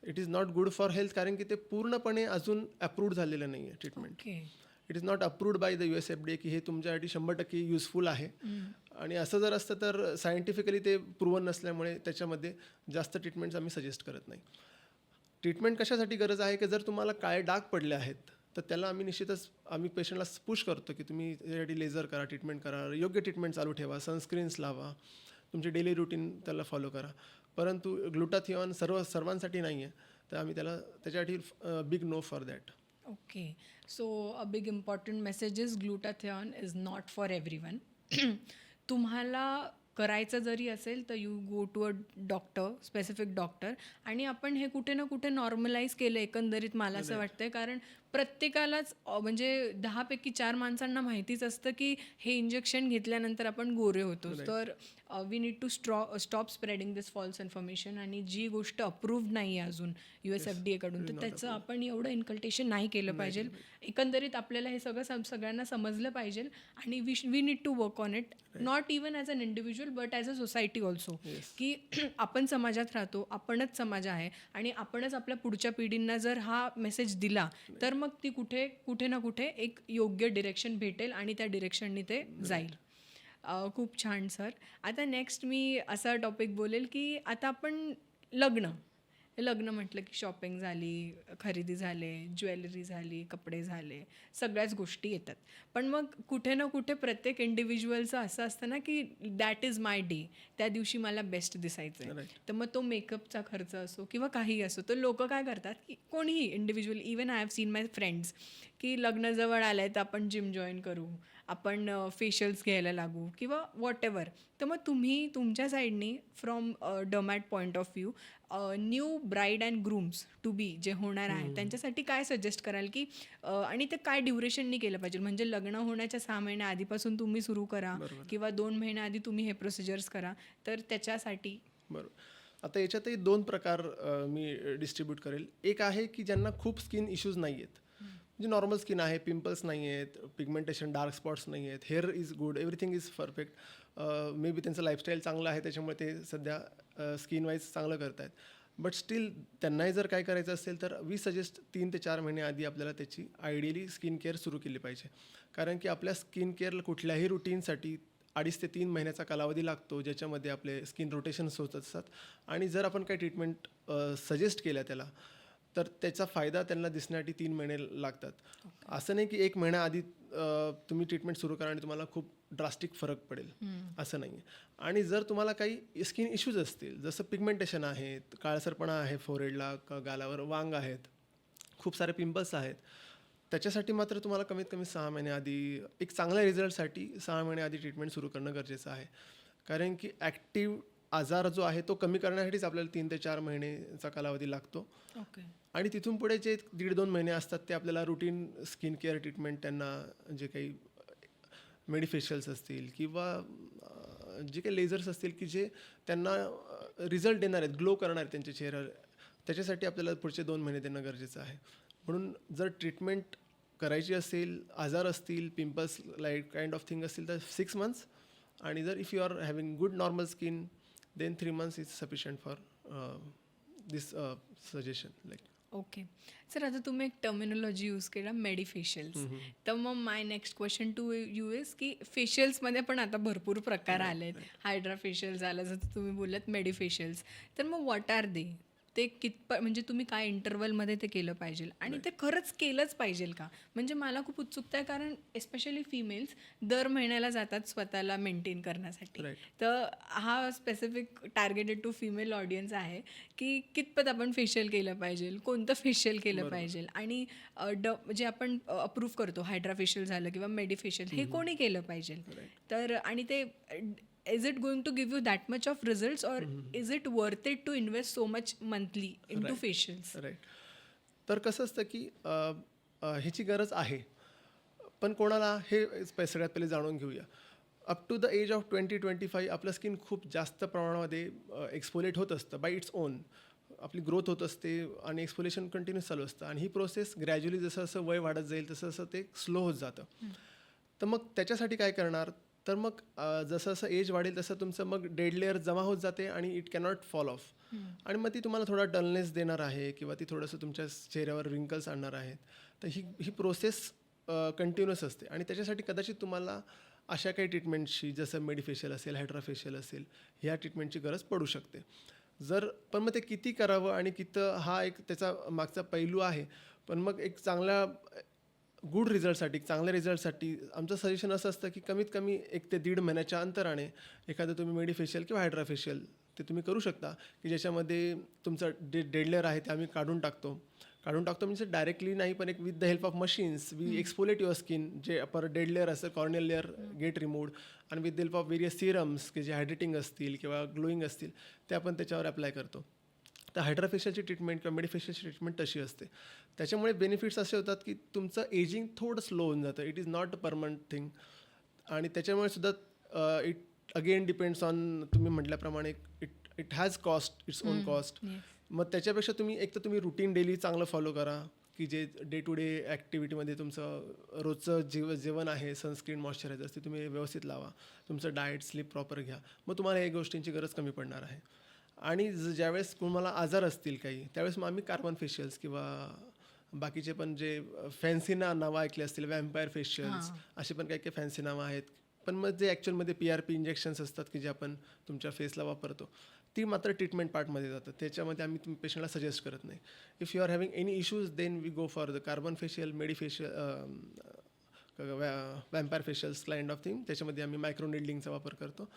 It is not good for health, कारण की ते पूर्णपणे अजून अप्रूव्ड झालेलं नाही आहे treatment. It is not approved by the USFDA की हे तुमच्यासाठी 100% युजफुल आहे. आणि असं जर असतं तर सायंटिफिकली ते प्रूव्हन नसल्यामुळे त्याच्यामध्ये जास्त ट्रीटमेंट्स आम्ही सजेस्ट करत नाही. ट्रीटमेंट कशासाठी गरज आहे की जर तुम्हाला काळे डाग पडले आहेत तर त्याला आम्ही पेशंटला पुश करतो की तुम्ही त्यासाठी लेझर करा, ट्रीटमेंट करा, योग्य ट्रीटमेंट चालू ठेवा, सनस्क्रीन्स लावा, तुमचे डेली रुटीन त्याला फॉलो करा. परंतु ग्लुटाथिऑन सर्वांसाठी नाही आहे, तर आम्ही त्याच्यासाठी big no for that. Okay, so a big important message is glutathione is not for everyone. तुम्हाला करायचं जरी असेल तर you go to a doctor, specific doctor. आणि आपण हे कुठे ना कुठे नॉर्मलाइज केलं एकंदरीत मला असं वाटतंय, कारण प्रत्येकालाच म्हणजे 10 पैकी 4 माणसांना माहितीच असतं की हे इंजेक्शन घेतल्यानंतर आपण गोरे होतो. तर we need to stop spreading this false information. आणि जी गोष्ट अप्रूव्ड नाही आहे अजून USFDA कडून तर त्याचं आपण एवढं इन्कल्टेशन नाही केलं पाहिजे. एकंदरीत आपल्याला हे सगळ्यांना समजलं पाहिजे आणि we need to work on it, not even as an individual but as a society also. की आपण समाजात राहतो, आपणच समाज आहे आणि आपणच आपल्या पुढच्या पिढींना जर हा मेसेज दिला तर मग ती कुठे ना कुठे एक योग्य डिरेक्शन भेटेल आणि त्या डिरेक्शननी ते जाईल. खूप छान सर. आता नेक्स्ट मी असा टॉपिक बोलेल की आता आपण लग्न म्हटलं की शॉपिंग झाली, खरेदी झाले, ज्वेलरी झाली, कपडे झाले, सगळ्याच गोष्टी येतात. पण मग कुठे ना कुठे प्रत्येक इंडिव्हिज्युअलचं असं असतं ना की दॅट इज माय डे, त्या दिवशी मला बेस्ट दिसायचं आहे. तर मग तो मेकअपचा खर्च असो किंवा काहीही असो, तर लोक काय करतात की कोणीही individual, even I have seen my friends, की लग्न जवळ आलं आहे तर आपण जिम जॉईन करू, आपण फेशियल्स घ्यायला लागू किंवा वॉट एव्हर. तर मग तुम्ही तुमच्या साईडनी फ्रॉम डमॅट point of view new bride and grooms to be जे होणार आहे त्यांच्यासाठी काय सजेस्ट कराल की आणि ते काय ड्युरेशननी केलं पाहिजे? म्हणजे लग्न होण्याच्या 6 महिन्या आधीपासून तुम्ही सुरू करा किंवा 2 महिन्या आधी तुम्ही हे प्रोसिजर्स करा, तर त्याच्यासाठी. बरोबर. आता याच्यातही 2 प्रकार मी डिस्ट्रीब्यूट करेल. एक आहे की ज्यांना खूप स्किन इश्यूज नाही आहेत, म्हणजे नॉर्मल स्किन आहे, पिंपल्स नाही आहेत, पिगमेंटेशन, डार्क स्पॉट्स नाही आहेत, hair is good, everything is perfect. May be त्यांचं लाईफस्टाईल चांगलं आहे त्याच्यामुळे ते सध्या स्किन वाईज चांगलं करत आहेत. बट स्टील त्यांनाही जर काय करायचं असेल तर वी सजेस्ट 3 ते 4 महिने आधी आपल्याला त्याची आयडियली स्किन केअर सुरू केली पाहिजे. कारण की आपल्या स्किन केअरला कुठल्याही रुटीनसाठी 2.5 ते 3 महिन्याचा कालावधी लागतो, ज्याच्यामध्ये आपले स्किन रोटेशन्स होत असतात. आणि जर आपण काही ट्रीटमेंट सजेस्ट केल्या त्याला, तर त्याचा फायदा त्यांना दिसण्यासाठी 3 महिने लागतात. असं नाही की 1 महिना आधी तुम्ही ट्रीटमेंट सुरू करा आणि तुम्हाला खूप ड्रास्टिक फरक पडेल, असं नाही आहे. आणि जर तुम्हाला काही स्किन इश्यूज असतील, जसं पिगमेंटेशन आहे, काळसरपणा आहे फोरहेडला, गालावर वांग आहेत, खूप सारे पिंपल्स आहेत, त्याच्यासाठी मात्र तुम्हाला कमीत कमी 6 महिने आधी, एक चांगल्या रिझल्टसाठी 6 महिने आधी ट्रीटमेंट सुरू करणं गरजेचं आहे. कारण की ॲक्टिव्ह आजार जो आहे तो कमी करण्यासाठीच आपल्याला 3 ते 4 महिनेचा कालावधी लागतो. ओके. आणि तिथून पुढे जे 1.5-2 महिने असतात ते आपल्याला रुटीन स्किन केअर ट्रीटमेंट, त्यांना जे काही मेडिफेशियल्स असतील किंवा जे काही लेझर्स असतील की जे त्यांना रिझल्ट देणार आहेत, ग्लो करणार आहेत त्यांच्या चेहऱ्यावर, त्याच्यासाठी आपल्याला पुढचे 2 महिने देणं गरजेचं आहे. म्हणून जर ट्रीटमेंट करायची असेल, आजार असतील, pimples like kind of thing असतील तर 6 मंथ्स. आणि जर if you are having good normal skin then 3 months is sufficient for this suggestion like. Okay sir, आता तुम्ही एक टर्मिनॉलॉजी यूज केला मेडिफेशियल्स. तर मग my next question to you is की फेशियल्समध्ये पण आता भरपूर प्रकार आले आहेत. हायड्रा फेशियल झालं, जसं तुम्ही बोललात मेडिफेशियल्स. तर मग व्हॉट आर दे? ते म्हणजे तुम्ही काय इंटरवलमध्ये ते केलं पाहिजे आणि ते खरंच केलंच पाहिजे का? म्हणजे मला खूप उत्सुकता आहे, कारण एस्पेशली फिमेल्स दर महिन्याला जातात स्वतःला मेंटेन करण्यासाठी. तर हा specific targeted to female audience आहे की कितपत आपण फेशियल केलं पाहिजे, कोणतं फेशियल केलं पाहिजे आणि जे आपण अप्रूव्ह करतो हायड्रा फेशियल झालं किंवा मेडिफेशियल, हे कोणी केलं पाहिजे? तर आणि ते is it going to give you that much of results or is it worth it to invest so much monthly into facials? Right. तर कसं असतं की ह्याची गरज आहे, पण कोणाला हे सगळ्यात पहिले जाणून घेऊया. Up to the age of 20-25 आपलं स्किन खूप जास्त प्रमाणामध्ये एक्सफोलेट होत असतं बाय इट्स ओन. आपली ग्रोथ होत असते आणि एक्सफोलेशन कंटिन्यूस चालू असतं आणि ही प्रोसेस ग्रॅज्युअली जसं जसं वय वाढत जाईल तसं तसं ते स्लो होत जातं. तर मग त्याच्यासाठी काय करणार, तर मग जसं जसं एज वाढेल तसं तुमचं मग डेड लेअर जमा होत जाते आणि इट कॅनॉट फॉल ऑफ. आणि मग ती तुम्हाला थोडा डलनेस देणार आहे किंवा ती थोडंसं तुमच्या चेहऱ्यावर रिंकल्स आणणार आहेत. तर ही प्रोसेस कंटिन्युअस असते आणि त्याच्यासाठी कदाचित तुम्हाला अशा काही ट्रीटमेंटची, जसं मेडिफेशियल असेल, हायड्रा फेशियल असेल, ह्या ट्रीटमेंटची गरज पडू शकते. पण मग ते किती करावं आणि हा एक त्याचा मागचा पैलू आहे. पण मग एक गुड रिझल्टसाठी, चांगल्या रिझल्टसाठी आमचं सजेशन असं असतं की कमीत कमी 1 ते 1.5 महिन्याच्या अंतराने एखादं तुम्ही मेडिफेशियल किंवा हायड्रा फेशियल ते तुम्ही करू शकता, की ज्याच्यामध्ये तुमचं डेड लेअर आहे ते आम्ही काढून टाकतो म्हणजे डायरेक्टली नाही, पण एक with the help of machines we exfoliate your skin. जे पर डेड लेअर असतं, कॉर्नियल लेअर गेट रिमूव्ड, आणि with the help of various serums की जे हायड्रेटिंग असतील किंवा ग्लोईंग असतील ते आपण त्याच्यावर अप्लाय करतो. तर हायड्रा फेशियलची ट्रीटमेंट किंवा मेडिफेशियलची ट्रीटमेंट तशी असते. त्याच्यामुळे बेनिफिट्स असे होतात की तुमचं एजिंग थोडं स्लो होऊन जातं. It is not a permanent thing. आणि त्याच्यामुळे सुद्धा इट अगेन डिपेंड्स ऑन, तुम्ही म्हटल्याप्रमाणे it has cost, its own cost. मग त्याच्यापेक्षा तुम्ही रुटीन डेली चांगलं फॉलो करा, की जे डे टू डे ॲक्टिव्हिटीमध्ये तुमचं रोजचं जेवण आहे, सनस्क्रीन, मॉइश्चरायझर असते, तुम्ही व्यवस्थित लावा, तुमचं डाएट, स्लीप प्रॉपर घ्या. मग तुम्हाला या गोष्टींची गरज कमी पडणार आहे. आणि ज्यावेळेस तुम्हाला आजार असतील काही, त्यावेळेस मग आम्ही कार्बन फेशियल्स किंवा बाकीचे पण जे फॅन्सी नावं ऐकली असतील, वॅम्पायर फेशियल्स, असे पण काही काही फॅन्सी नावं आहेत. पण मग जे ॲक्च्युअलमध्ये PRP इंजेक्शन्स असतात की जे आपण तुमच्या फेसला वापरतो, ती मात्र ट्रीटमेंट पार्टमध्ये जातात. त्याच्यामध्ये आम्ही तुम्ही पेशंटला सजेस्ट करत नाही. If you are having any issues then we go for the carbon facial, vampire facials kind of thing. त्याच्यामध्ये आम्ही मायक्रो निडलिंगचा वापर करतो.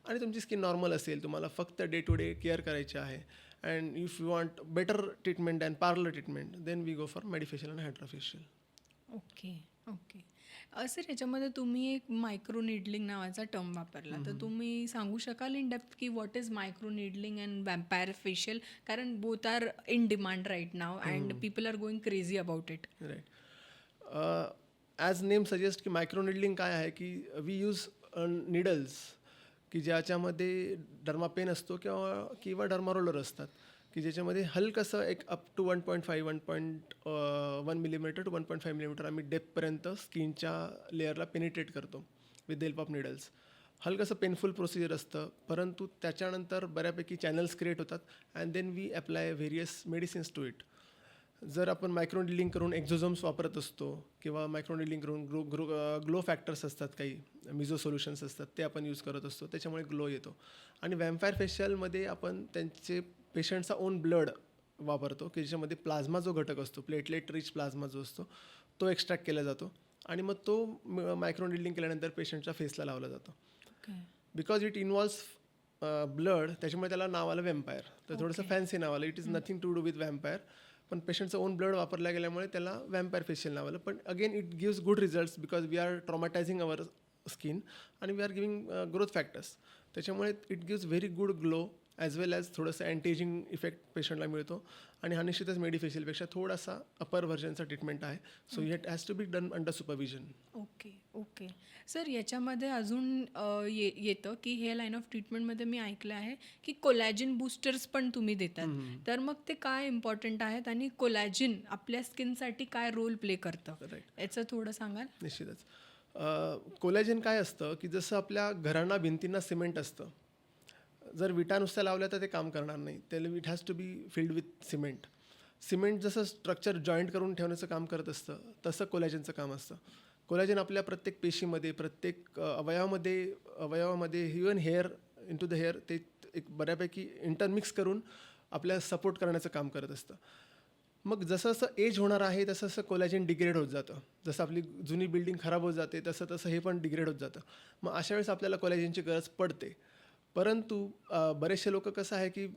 आणि तुमची स्किन नॉर्मल असेल, तुम्हाला फक्त डे टू डे केअर करायची आहे, and if you want better treatment and parlour treatment, then we go for medifacial आणि हायड्रोफेशियल. Okay okay. सर याच्यामध्ये तुम्ही एक मायक्रो निडलिंग नावाचा टर्म वापरला, तर तुम्ही सांगू शकाल इन डेप्थ की what is micro needling and vampire facial, कारण both are in demand right now and people are going crazy about it. Right. As name suggest की मायक्रो निडलिंग काय आहे की वी यूज निडल्स की ज्याच्यामध्ये डर्मापेन असतो किंवा डर्मारोलर असतात की ज्याच्यामध्ये हलकंसं एक up to 1.5 1.1 millimetre to 1.5 millimetre आम्ही डेपपर्यंत स्किनच्या लेअरला पेनिट्रेट करतो with the help of needles. हलकंसं पेनफुल प्रोसिजर असतं, परंतु त्याच्यानंतर बऱ्यापैकी चॅनल्स क्रिएट होतात and then we apply various medicines to it. जर आपण मायक्रो निडलिंग करून एक्झोझोम्स वापरत असतो किंवा मायक्रो निडलिंग करून ग्लो फॅक्टर्स असतात, काही मिझो सोल्युशन्स असतात, ते आपण यूज करत असतो, त्याच्यामुळे ग्लो येतो. आणि वॅम्पायर फेशियलमध्ये आपण त्यांचे पेशंटचा ओन ब्लड वापरतो की ज्याच्यामध्ये प्लाझ्मा जो घटक असतो, प्लेटलेट रिच प्लाझ्मा जो असतो, तो एक्स्ट्रॅक्ट केला जातो आणि मग तो मायक्रो निडलिंग केल्यानंतर पेशंटच्या फेसला लावला जातो. बिकॉज इट इन्व्हॉल्व्स ब्लड, त्याच्यामुळे त्याला नाव आलं वॅम्पायर. तर थोडंसं फॅन्सी नाव आलं. It is nothing to do with vampire, पण पेशंटचं ओन ब्लड वापरल्या गेल्यामुळे त्याला वॅम्पायर फेशियल नाव आलं. पण again it gives good results because we are traumatising our skin आणि we are giving growth factors. त्याच्यामुळे it gives very good glow as well as थोडंसं अँटीएजिंग इफेक्ट पेशंटला मिळतो. आणि हा निश्चितच मेडिफेशियलपेक्षा थोडासा अपर व्हर्जनचा ट्रीटमेंट आहे. So it has to be done under supervision. Okay okay. Sir याच्यामध्ये अजून येतं की हे लाईन ऑफ ट्रीटमेंटमध्ये मी ऐकलं आहे की कोलॅजिन बूस्टर्स पण तुम्ही देतात, तर मग ते काय इम्पॉर्टंट आहेत आणि कोलॅजिन आपल्या स्किनसाठी काय रोल प्ले करतं, याचं थोडं सांगाल? निश्चितच. कोलॅजिन काय असतं की जसं आपल्या घरांना भिंतींना सिमेंट असतं, जर विटा नुसत्या लावल्या तर ते काम करणार नाही, त्याला it has to be filled with cement. Cement जसं स्ट्रक्चर जॉईंट करून ठेवण्याचं काम करत असतं, तसं कोलॅजिनचं काम असतं. कोलॅजिन आपल्या प्रत्येक पेशीमध्ये, प्रत्येक अवयवामध्ये even hair into the hair ते एक बऱ्यापैकी इंटरमिक्स करून आपल्याला सपोर्ट करण्याचं काम करत असतं. मग जसं जसं एज होणार आहे तसं तसं कोलॅजिन डिग्रेड होत जातं. जसं आपली जुनी बिल्डिंग खराब होत जाते तसं तसं हे पण डिग्रेड होत जातं. मग अशा वेळेस आपल्याला कोलॅजिनची गरज पडते. परंतु बरेचसे लोक कसं आहे की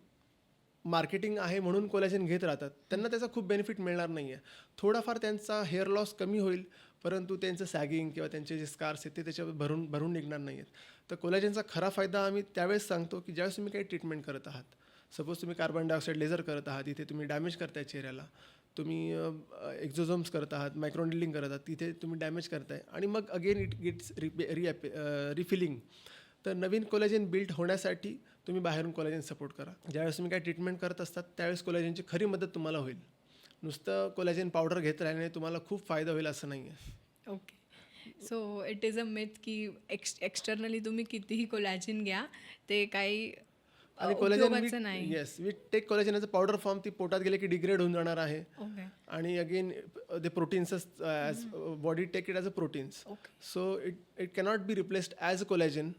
मार्केटिंग आहे म्हणून कोलॅजिन घेत राहतात, त्यांना त्याचा खूप बेनिफिट मिळणार नाही आहे. थोडाफार त्यांचा हेअर लॉस कमी होईल, परंतु त्यांचं सॅगिंग किंवा त्यांचे जे स्कार्स आहेत ते त्याच्यावर भरून निघणार नाही आहेत. तर कोलॅजिनचा खरा फायदा आम्ही त्यावेळेस सांगतो की ज्यावेळेस तुम्ही काही ट्रीटमेंट करत आहात. सपोज तुम्ही कार्बन डायऑक्साईड लेझर करत आहात, इथे तुम्ही डॅमेज करताय चेहऱ्याला, तुम्ही एक्झोझोम्स करत आहात, मायक्रोनिडलिंग करत आहात, तिथे तुम्ही डॅमेज करताय आणि मग अगेन इट गेट्स रिफिलिंग. तर नवीन कोलॅजिन बिल्ड होण्यासाठी तुम्ही बाहेरून कोलॅजिन सपोर्ट करा. ज्यावेळेस तुम्ही काही ट्रीटमेंट करत असतात त्यावेळेस कोलॅजिनची खरी मदत तुम्हाला होईल. नुसतं कोलॅजिन पावडर घेत राहिल्याने तुम्हाला खूप फायदा होईल असं नाही आहे. Okay. So it is a myth की एक्सटर्नली तुम्ही कितीही कोलॅजिन घ्या, ते काही आणि उपयोगाचं नाही. Yes, we take collagen as a powder form. ती पोटात गेले की डिग्रेड होऊन जाणार आहे. ओके आणि again the proteins as body take it as a proteins. Okay. So it cannot be replaced as a collagen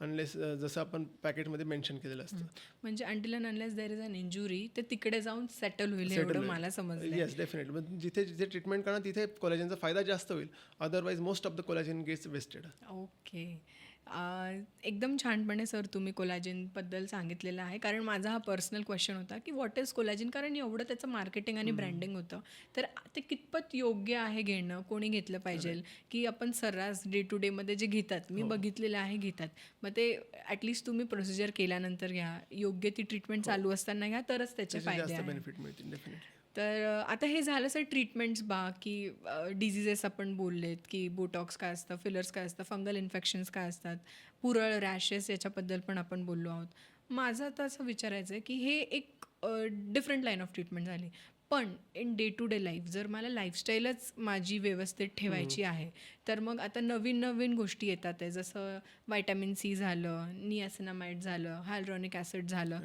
unless जसं आपण पॅकेटमध्ये मेन्शन केलेलं असतं. म्हणजे until and unless there is an injury, ते तिकडे जाऊन सेटल होईल एवढं मला समजलं. Yes, definitely. मग जिथे जिथे ट्रीटमेंट करणार तिथे कोलॅजिनचा फायदा जास्त होईल. Otherwise most of the collagen gets wasted. Okay. एकदम छानपणे सर तुम्ही कोलॅजिनबद्दल सांगितलेलं आहे, कारण माझा हा पर्सनल क्वेश्चन होता की व्हॉट इज कोलॅजिन, कारण एवढं त्याचं मार्केटिंग आणि ब्रँडिंग होतं, तर ते कितपत योग्य आहे घेणं, कोणी घेतलं पाहिजे, की आपण सर्रास डे टू डेमध्ये जे घेतात, मी बघितलेलं आहे घेतात, मग ते ॲटलिस्ट तुम्ही प्रोसिजर केल्यानंतर घ्या, योग्य ती ट्रीटमेंट चालू असताना घ्या, तरच त्याचे फायदे आहेत. बेनिफिट मिळतील डेफिनेटली. तर आता हे झालं सर ट्रीटमेंट्स की डिझिजेस आपण बोललेत की बोटॉक्स काय असतं, फिलर्स काय असतं, फंगल इन्फेक्शन्स काय असतात, पुरळ रॅशेस याच्याबद्दल पण आपण बोललो आहोत. माझं आता असं विचारायचं आहे की हे एक डिफरंट लाईन ऑफ ट्रीटमेंट झाली, पण in day to day life जर मला लाईफस्टाईलच माझी व्यवस्थित ठेवायची आहे, तर मग आता नवीन नवीन गोष्टी येतात आहे, जसं व्हायटॅमिन C झालं, नियासिनामाइड झालं, हायड्रॉनिक ॲसिड झालं,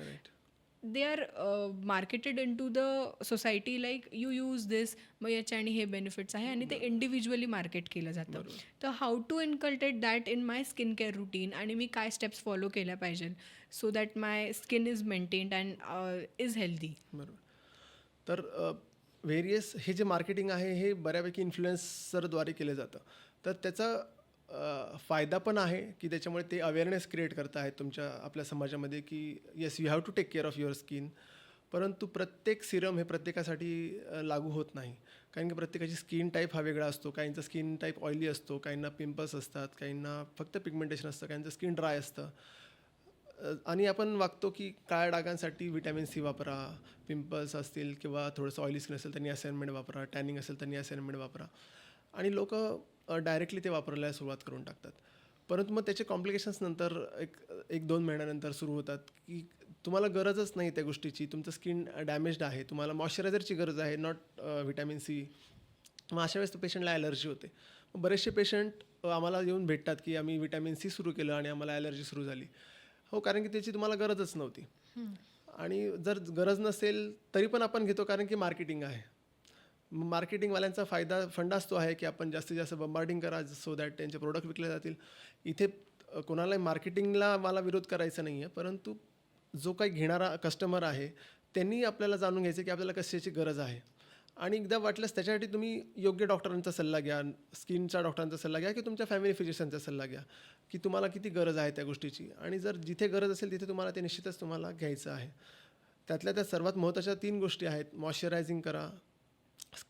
they are marketed in to the society like you use this, मग याच्याने हे बेनिफिट्स आहे आणि ते इंडिव्हिज्युअली मार्केट केलं जातं. तर how to inculcate that in my skin care routine आणि मी काय स्टेप्स फॉलो केल्या पाहिजे so that my skin is maintained and is healthy. बरोबर. तर व्हेरियस हे जे मार्केटिंग आहे हे बऱ्यापैकी इन्फ्लुएन्सरद्वारे केलं जातं. तर त्याचा फायदा पण आहे की त्याच्यामुळे ते अवेअरनेस क्रिएट करत आहेत तुमच्या आपल्या समाजामध्ये की yes you have to take care of your skin. परंतु प्रत्येक सिरम हे प्रत्येकासाठी लागू होत नाही. कारण की प्रत्येकाची स्किन टाईप हा वेगळा असतो. काहींचा स्किन टाईप ऑइली असतो, काहींना पिंपल्स असतात, काहींना फक्त पिगमेंटेशन असतं, काहींचं स्किन ड्राय असतं. आणि आपण वागतो की काळ्या डागांसाठी व्हिटॅमिन सी वापरा, पिंपल्स असतील किंवा थोडंसं ऑइली स्किन असेल तर नियासिनामाइड वापरा, टॅनिंग असेल तर नियासिनामाइड वापरा. आणि लोकं डायरेक्टली ते वापरायला सुरुवात करून टाकतात. परंतु मग त्याचे कॉम्प्लिकेशन्स नंतर एक 2 महिन्यानंतर सुरू होतात की तुम्हाला गरजच नाही त्या गोष्टीची, तुमचं स्किन डॅमेज्ड आहे, तुम्हाला मॉइश्चरायझरची गरज आहे, नॉट व्हिटॅमिन सी. मग अशा वेळेस पेशंटला ॲलर्जी होते. मग बरेचसे पेशंट आम्हाला येऊन भेटतात की आम्ही व्हिटॅमिन सी सुरू केलं आणि आम्हाला ॲलर्जी सुरू झाली. हो, कारण की त्याची तुम्हाला गरजच नव्हती. आणि जर गरज नसेल तरी पण आपण घेतो कारण की मार्केटिंग आहे. मार्केटिंगवाल्यांचा फंडा असतो आहे की आपण जास्तीत जास्त बंबार्डिंग करा सो दॅट त्यांचे प्रोडक्ट विकले जातील. इथे कोणालाही मार्केटिंगला मला विरोध करायचा नाही आहे, परंतु जो काही घेणारा कस्टमर आहे त्यांनी आपल्याला जाणून घ्यायचं की आपल्याला कशाची गरज आहे. आणि एकदा वाटल्यास त्याच्यासाठी तुम्ही योग्य डॉक्टरांचा सल्ला घ्या, स्किनच्या डॉक्टरांचा सल्ला घ्या की तुमच्या फॅमिली फिजिशियनचा सल्ला घ्या की तुम्हाला किती गरज आहे त्या गोष्टीची. आणि जर जिथे गरज असेल तिथे तुम्हाला ते निश्चितच तुम्हाला घ्यायचं आहे. त्यातल्या त्या सर्वात महत्त्वाच्या 3 गोष्टी आहेत. मॉइश्चरायझिंग करा,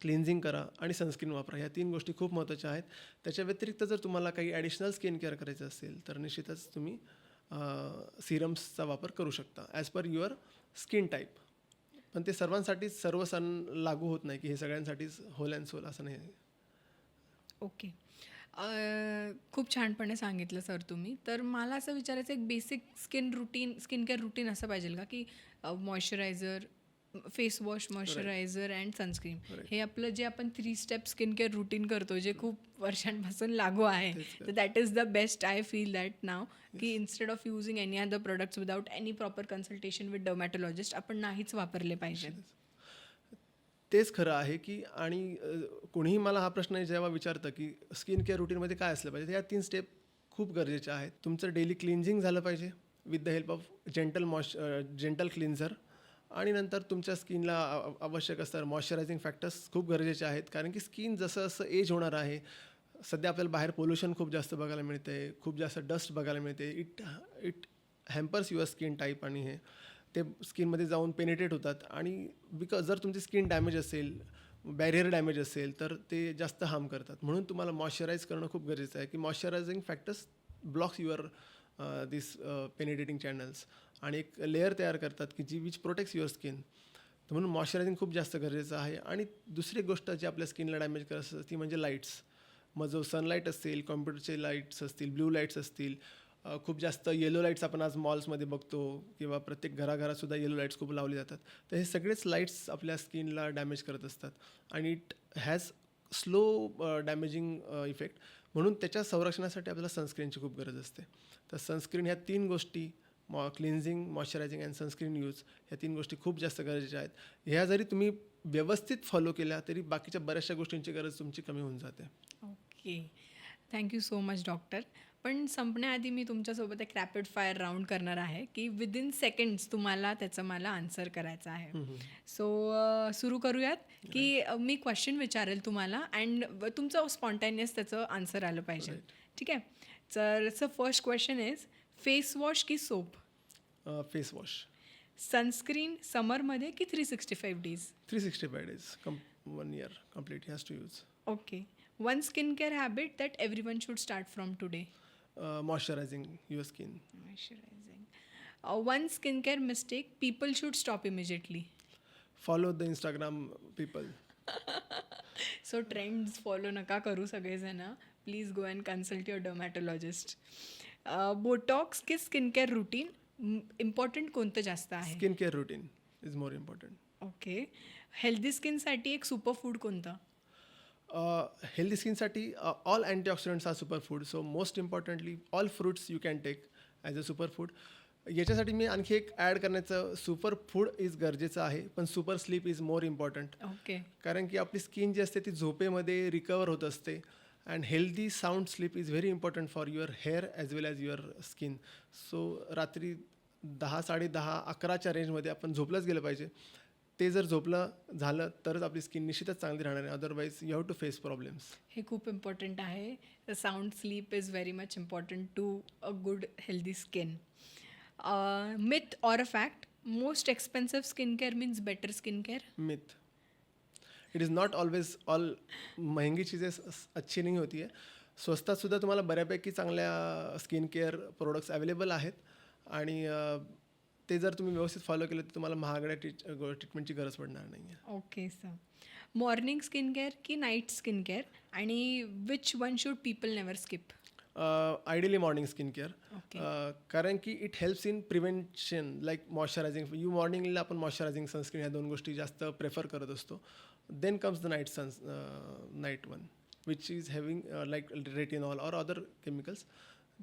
क्लिन्झिंग करा आणि सनस्क्रीन वापरा. ह्या 3 गोष्टी खूप महत्त्वाच्या आहेत. त्याच्या व्यतिरिक्त जर तुम्हाला काही ॲडिशनल स्किन केअर करायचं असेल तर निश्चितच तुम्ही सिरम्सचा वापर करू शकता as per your skin type. पण ते सर्वांसाठीच सर्व सण लागू होत नाही की हे सगळ्यांसाठीच होल अँड सोल असं नाही. ओके. खूप छानपणे सांगितलं सर तुम्ही. तर मला असं विचारायचं एक बेसिक स्किन केअर रुटीन असं पाहिजे का की moisturiser, face wash, moisturiser and sunscreen हे आपलं जे आपण 3 स्टेप स्किन केअर रुटीन करतो जे खूप वर्षांपासून लागू आहे. तर that is the best. I feel that now की instead of using any other products without any proper consultation with dermatologist आपण नाहीच वापरले पाहिजे. तेच खरं आहे की आणि कोणीही मला हा प्रश्न जेव्हा विचारतं की स्किन केअर रुटीनमध्ये काय असलं पाहिजे, तर या 3 स्टेप खूप गरजेच्या आहेत. तुमचं डेली क्लिन्झिंग झालं पाहिजे with the help of gentle cleanser. आणि नंतर तुमच्या स्किनला आवश्यक असतात मॉइश्चरायझिंग फॅक्टर्स खूप गरजेचे आहेत. कारण की स्किन जसं जसं एज होणार आहे, सध्या आपल्याला बाहेर पोल्युशन खूप जास्त बघायला मिळते, खूप जास्त डस्ट बघायला मिळते. It hampers your skin type आणि हे ते स्किनमध्ये जाऊन पेनिट्रेट होतात. आणि बिकॉज जर तुमची स्किन डॅमेज असेल, बॅरियर डॅमेज असेल तर ते जास्त हार्म करतात. म्हणून तुम्हाला मॉइश्चराईज करणं खूप गरजेचं आहे की moisturising factors blocks your this penetrating channels आणि एक लेअर तयार करतात की जी विच प्रोटेक्ट्स युअर स्किन. तर म्हणून मॉइश्चरायझिंग खूप जास्त गरजेचं आहे. आणि दुसरी गोष्ट जी आपल्या स्किनला डॅमेज करत असते ती म्हणजे लाईट्स. मग जो सनलाईट असेल, कॉम्प्युटरचे लाईट्स असतील, ब्ल्यू लाईट्स असतील, खूप जास्त येलो लाईट्स आपण आज मॉल्समध्ये बघतो किंवा प्रत्येक घराघरातसुद्धा येलो लाईट्स खूप लावले जातात. तर हे सगळेच लाईट्स आपल्या स्किनला डॅमेज करत असतात आणि it has slow damaging effect. म्हणून त्याच्या संरक्षणासाठी आपल्याला सनस्क्रीनची खूप गरज असते. तर सनस्क्रीन ह्या 3 गोष्टी cleansing, moisturising and sunscreen use ह्या 3 गोष्टी खूप जास्त गरजेच्या आहेत. ह्या जरी तुम्ही व्यवस्थित फॉलो केल्या तरी बाकीच्या बऱ्याचशा गोष्टींची गरज तुमची कमी होऊन जाते. Okay. Thank you so much doctor. पण संपण्याआधी मी तुमच्यासोबत एक रॅपिड फायर राऊंड करणार आहे की विदिन सेकंड्स तुम्हाला त्याचं मला आन्सर करायचं आहे. सो सुरू करूयात की मी क्वेश्चन विचारेल तुम्हाला अँड तुमचं स्पॉन्टेनियस त्याचं आन्सर आलं पाहिजे. ठीक आहे. तर first question is face wash की सोप? Face wash. सनस्क्रीन समरमध्ये की 365 days? 365 days 1 year complete has to use. Okay. One skin care habit that everyone should start from today? Moisturizing your skin. Moisturizing. One skincare mistake people should stop immediately. Follow the Instagram people. So trends follow नका करू सगळेजण. Please go and consult your डर्मॅटोलॉजिस्ट. Botox की skin care routine important कोणतं जास्त आहे? Skin care routine is more important. Okay. Healthy स्किनसाठी एक super food कोणतं? Healthy skinसाठी all antioxidants are superfood. So most importantly, all fruits you can take as a superfood. याच्यासाठी मी आणखी एक ॲड करण्याचं, सुपर फूड इज गरजेचं आहे, पण super sleep is more important. Okay. कारण की आपली स्किन जी असते ती झोपेमध्ये रिकवर होत असते. And healthy sound sleep is very important for your hair as well as your skin. So रात्री 10, 10:30, 11च्या रेंजमध्ये आपण झोपलंच गेलं पाहिजे. ते जर झोपलं झालं तरच आपली स्किन निश्चितच चांगली राहणार आहे. Otherwise you have to face problems. हे खूप इम्पॉर्टंट आहे. The sound sleep is very much important to a good healthy skin. Myth or a fact, most expensive skin care means better skin care. Myth. It is not always all. महंगी चीज़ें अच्छी नहीं होती है. स्वस्तात सुद्धा तुम्हाला बऱ्यापैकी चांगल्या स्किन केअर प्रोडक्ट्स अवेलेबल आहेत आणि ते जर तुम्ही व्यवस्थित फॉलो केलं तर तुम्हाला महागड्या ट्रीटमेंटची गरज पडणार नाही आहे. Okay sir. Morning skin care की नाईट स्किन केअर, आणि which one should people never skip? Ideally morning skin care. Okay. कारण की it helps in prevention, like moisturising. मॉर्निंगला आपण मॉइश्चरायझिंग सनस्क्रीन ह्या 2 गोष्टी जास्त प्रेफर करत असतो. Then comes the night one which is having like retinol or other chemicals.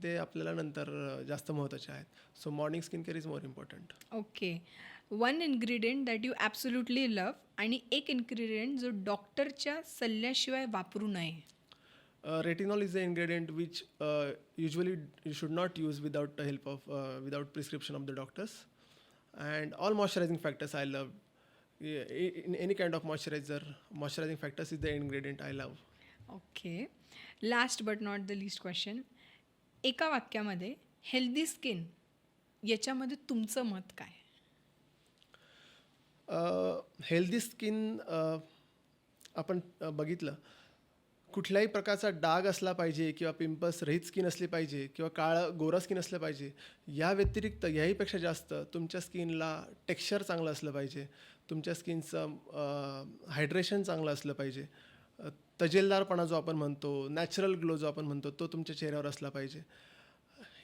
ते आपल्याला नंतर जास्त महत्त्वाचे आहेत. So morning skin care is more important. Okay. One ingredient that you absolutely love, आणि एक इन्ग्रेडियंट जो डॉक्टरच्या सल्ल्याशिवाय वापरू नये. Retinol is the ingredient which usually you should not use without the help of without prescription of the doctors. And all moisturizing factors I love. In any kind of moisturizer, moisturizing factors is the ingredient I love. Okay. Last but not the list question, एका वाक्यामध्ये healthy skin याच्यामध्ये तुमचं मत काय? Healthy skin आपण बघितलं, कुठल्याही प्रकारचा डाग असला पाहिजे किंवा पिंपल्स रहित स्किन असली पाहिजे किंवा काळं गोरा स्किन असलं पाहिजे. या व्यतिरिक्त याहीपेक्षा जास्त तुमच्या स्किनला टेक्स्चर चांगलं असलं पाहिजे. तुमच्या स्किनचं हायड्रेशन चांगलं असलं पाहिजे. तजेलदारपणा जो आपण म्हणतो, नॅचरल ग्लो जो आपण म्हणतो, तो तुमच्या चेहऱ्यावर असला पाहिजे.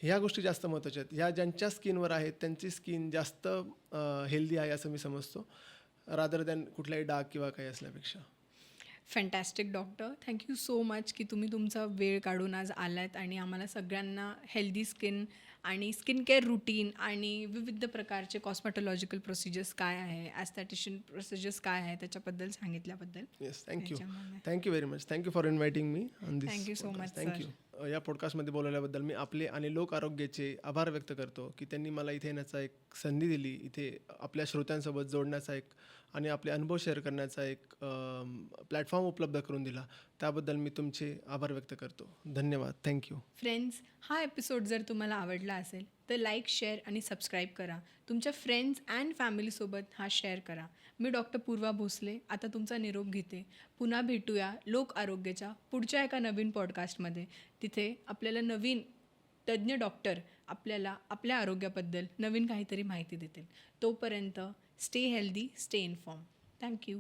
ह्या गोष्टी जास्त महत्त्वाच्या आहेत. ह्या ज्यांच्या स्किनवर आहेत त्यांची स्किन जास्त हेल्दी आहे असं मी समजतो, रादर दॅन कुठलाही डाग किंवा काही असल्यापेक्षा. Fantastic doctor, thank you so much की तुम्ही तुमचा वेळ काढून आज आलात आणि आम्हाला सगळ्यांना हेल्दी स्किन आणि स्किन केअर रुटीन आणि विविध प्रकारचे कॉस्मेटॉलॉजिकल प्रोसिजर्स काय आहे, ॲस्थेटिशियन प्रोसिजर्स काय आहे त्याच्याबद्दल सांगितल्याबद्दल. Yes, thank you. त्याच्यामुळे thank you very much. Thank you for inviting me on this. Thank you so much, sir. Thank you. या पॉडकास्टमध्ये बोलवल्याबद्दल मी आपले आणि लोक आरोग्याचे आभार व्यक्त करतो की त्यांनी मला इथे येण्याचा एक संधी दिली, इथे आपल्या श्रोत्यांसोबत जोडण्याचा एक आणि आपले अनुभव शेअर करण्याचा एक प्लॅटफॉर्म उपलब्ध करून दिला. त्याबद्दल मी तुमचे आभार व्यक्त करतो. धन्यवाद. थँक्यू. फ्रेंड्स, हा एपिसोड जर तुम्हाला आवडला असेल तर लाईक, शेअर आणि सबस्क्राईब करा. तुमच्या फ्रेंड्स अँड फॅमिलीसोबत हा शेअर करा. मी डॉक्टर पूर्वा भोसले आता तुमचा निरोप घेते. पुन्हा भेटूया लोक आरोग्याच्या पुढच्या एका नवीन पॉडकास्टमध्ये. तिथे आपल्याला नवीन तज्ज्ञ डॉक्टर आपल्याला आपल्या आरोग्याबद्दल नवीन काहीतरी माहिती देतील. तोपर्यंत stay healthy, stay inform. Thank you.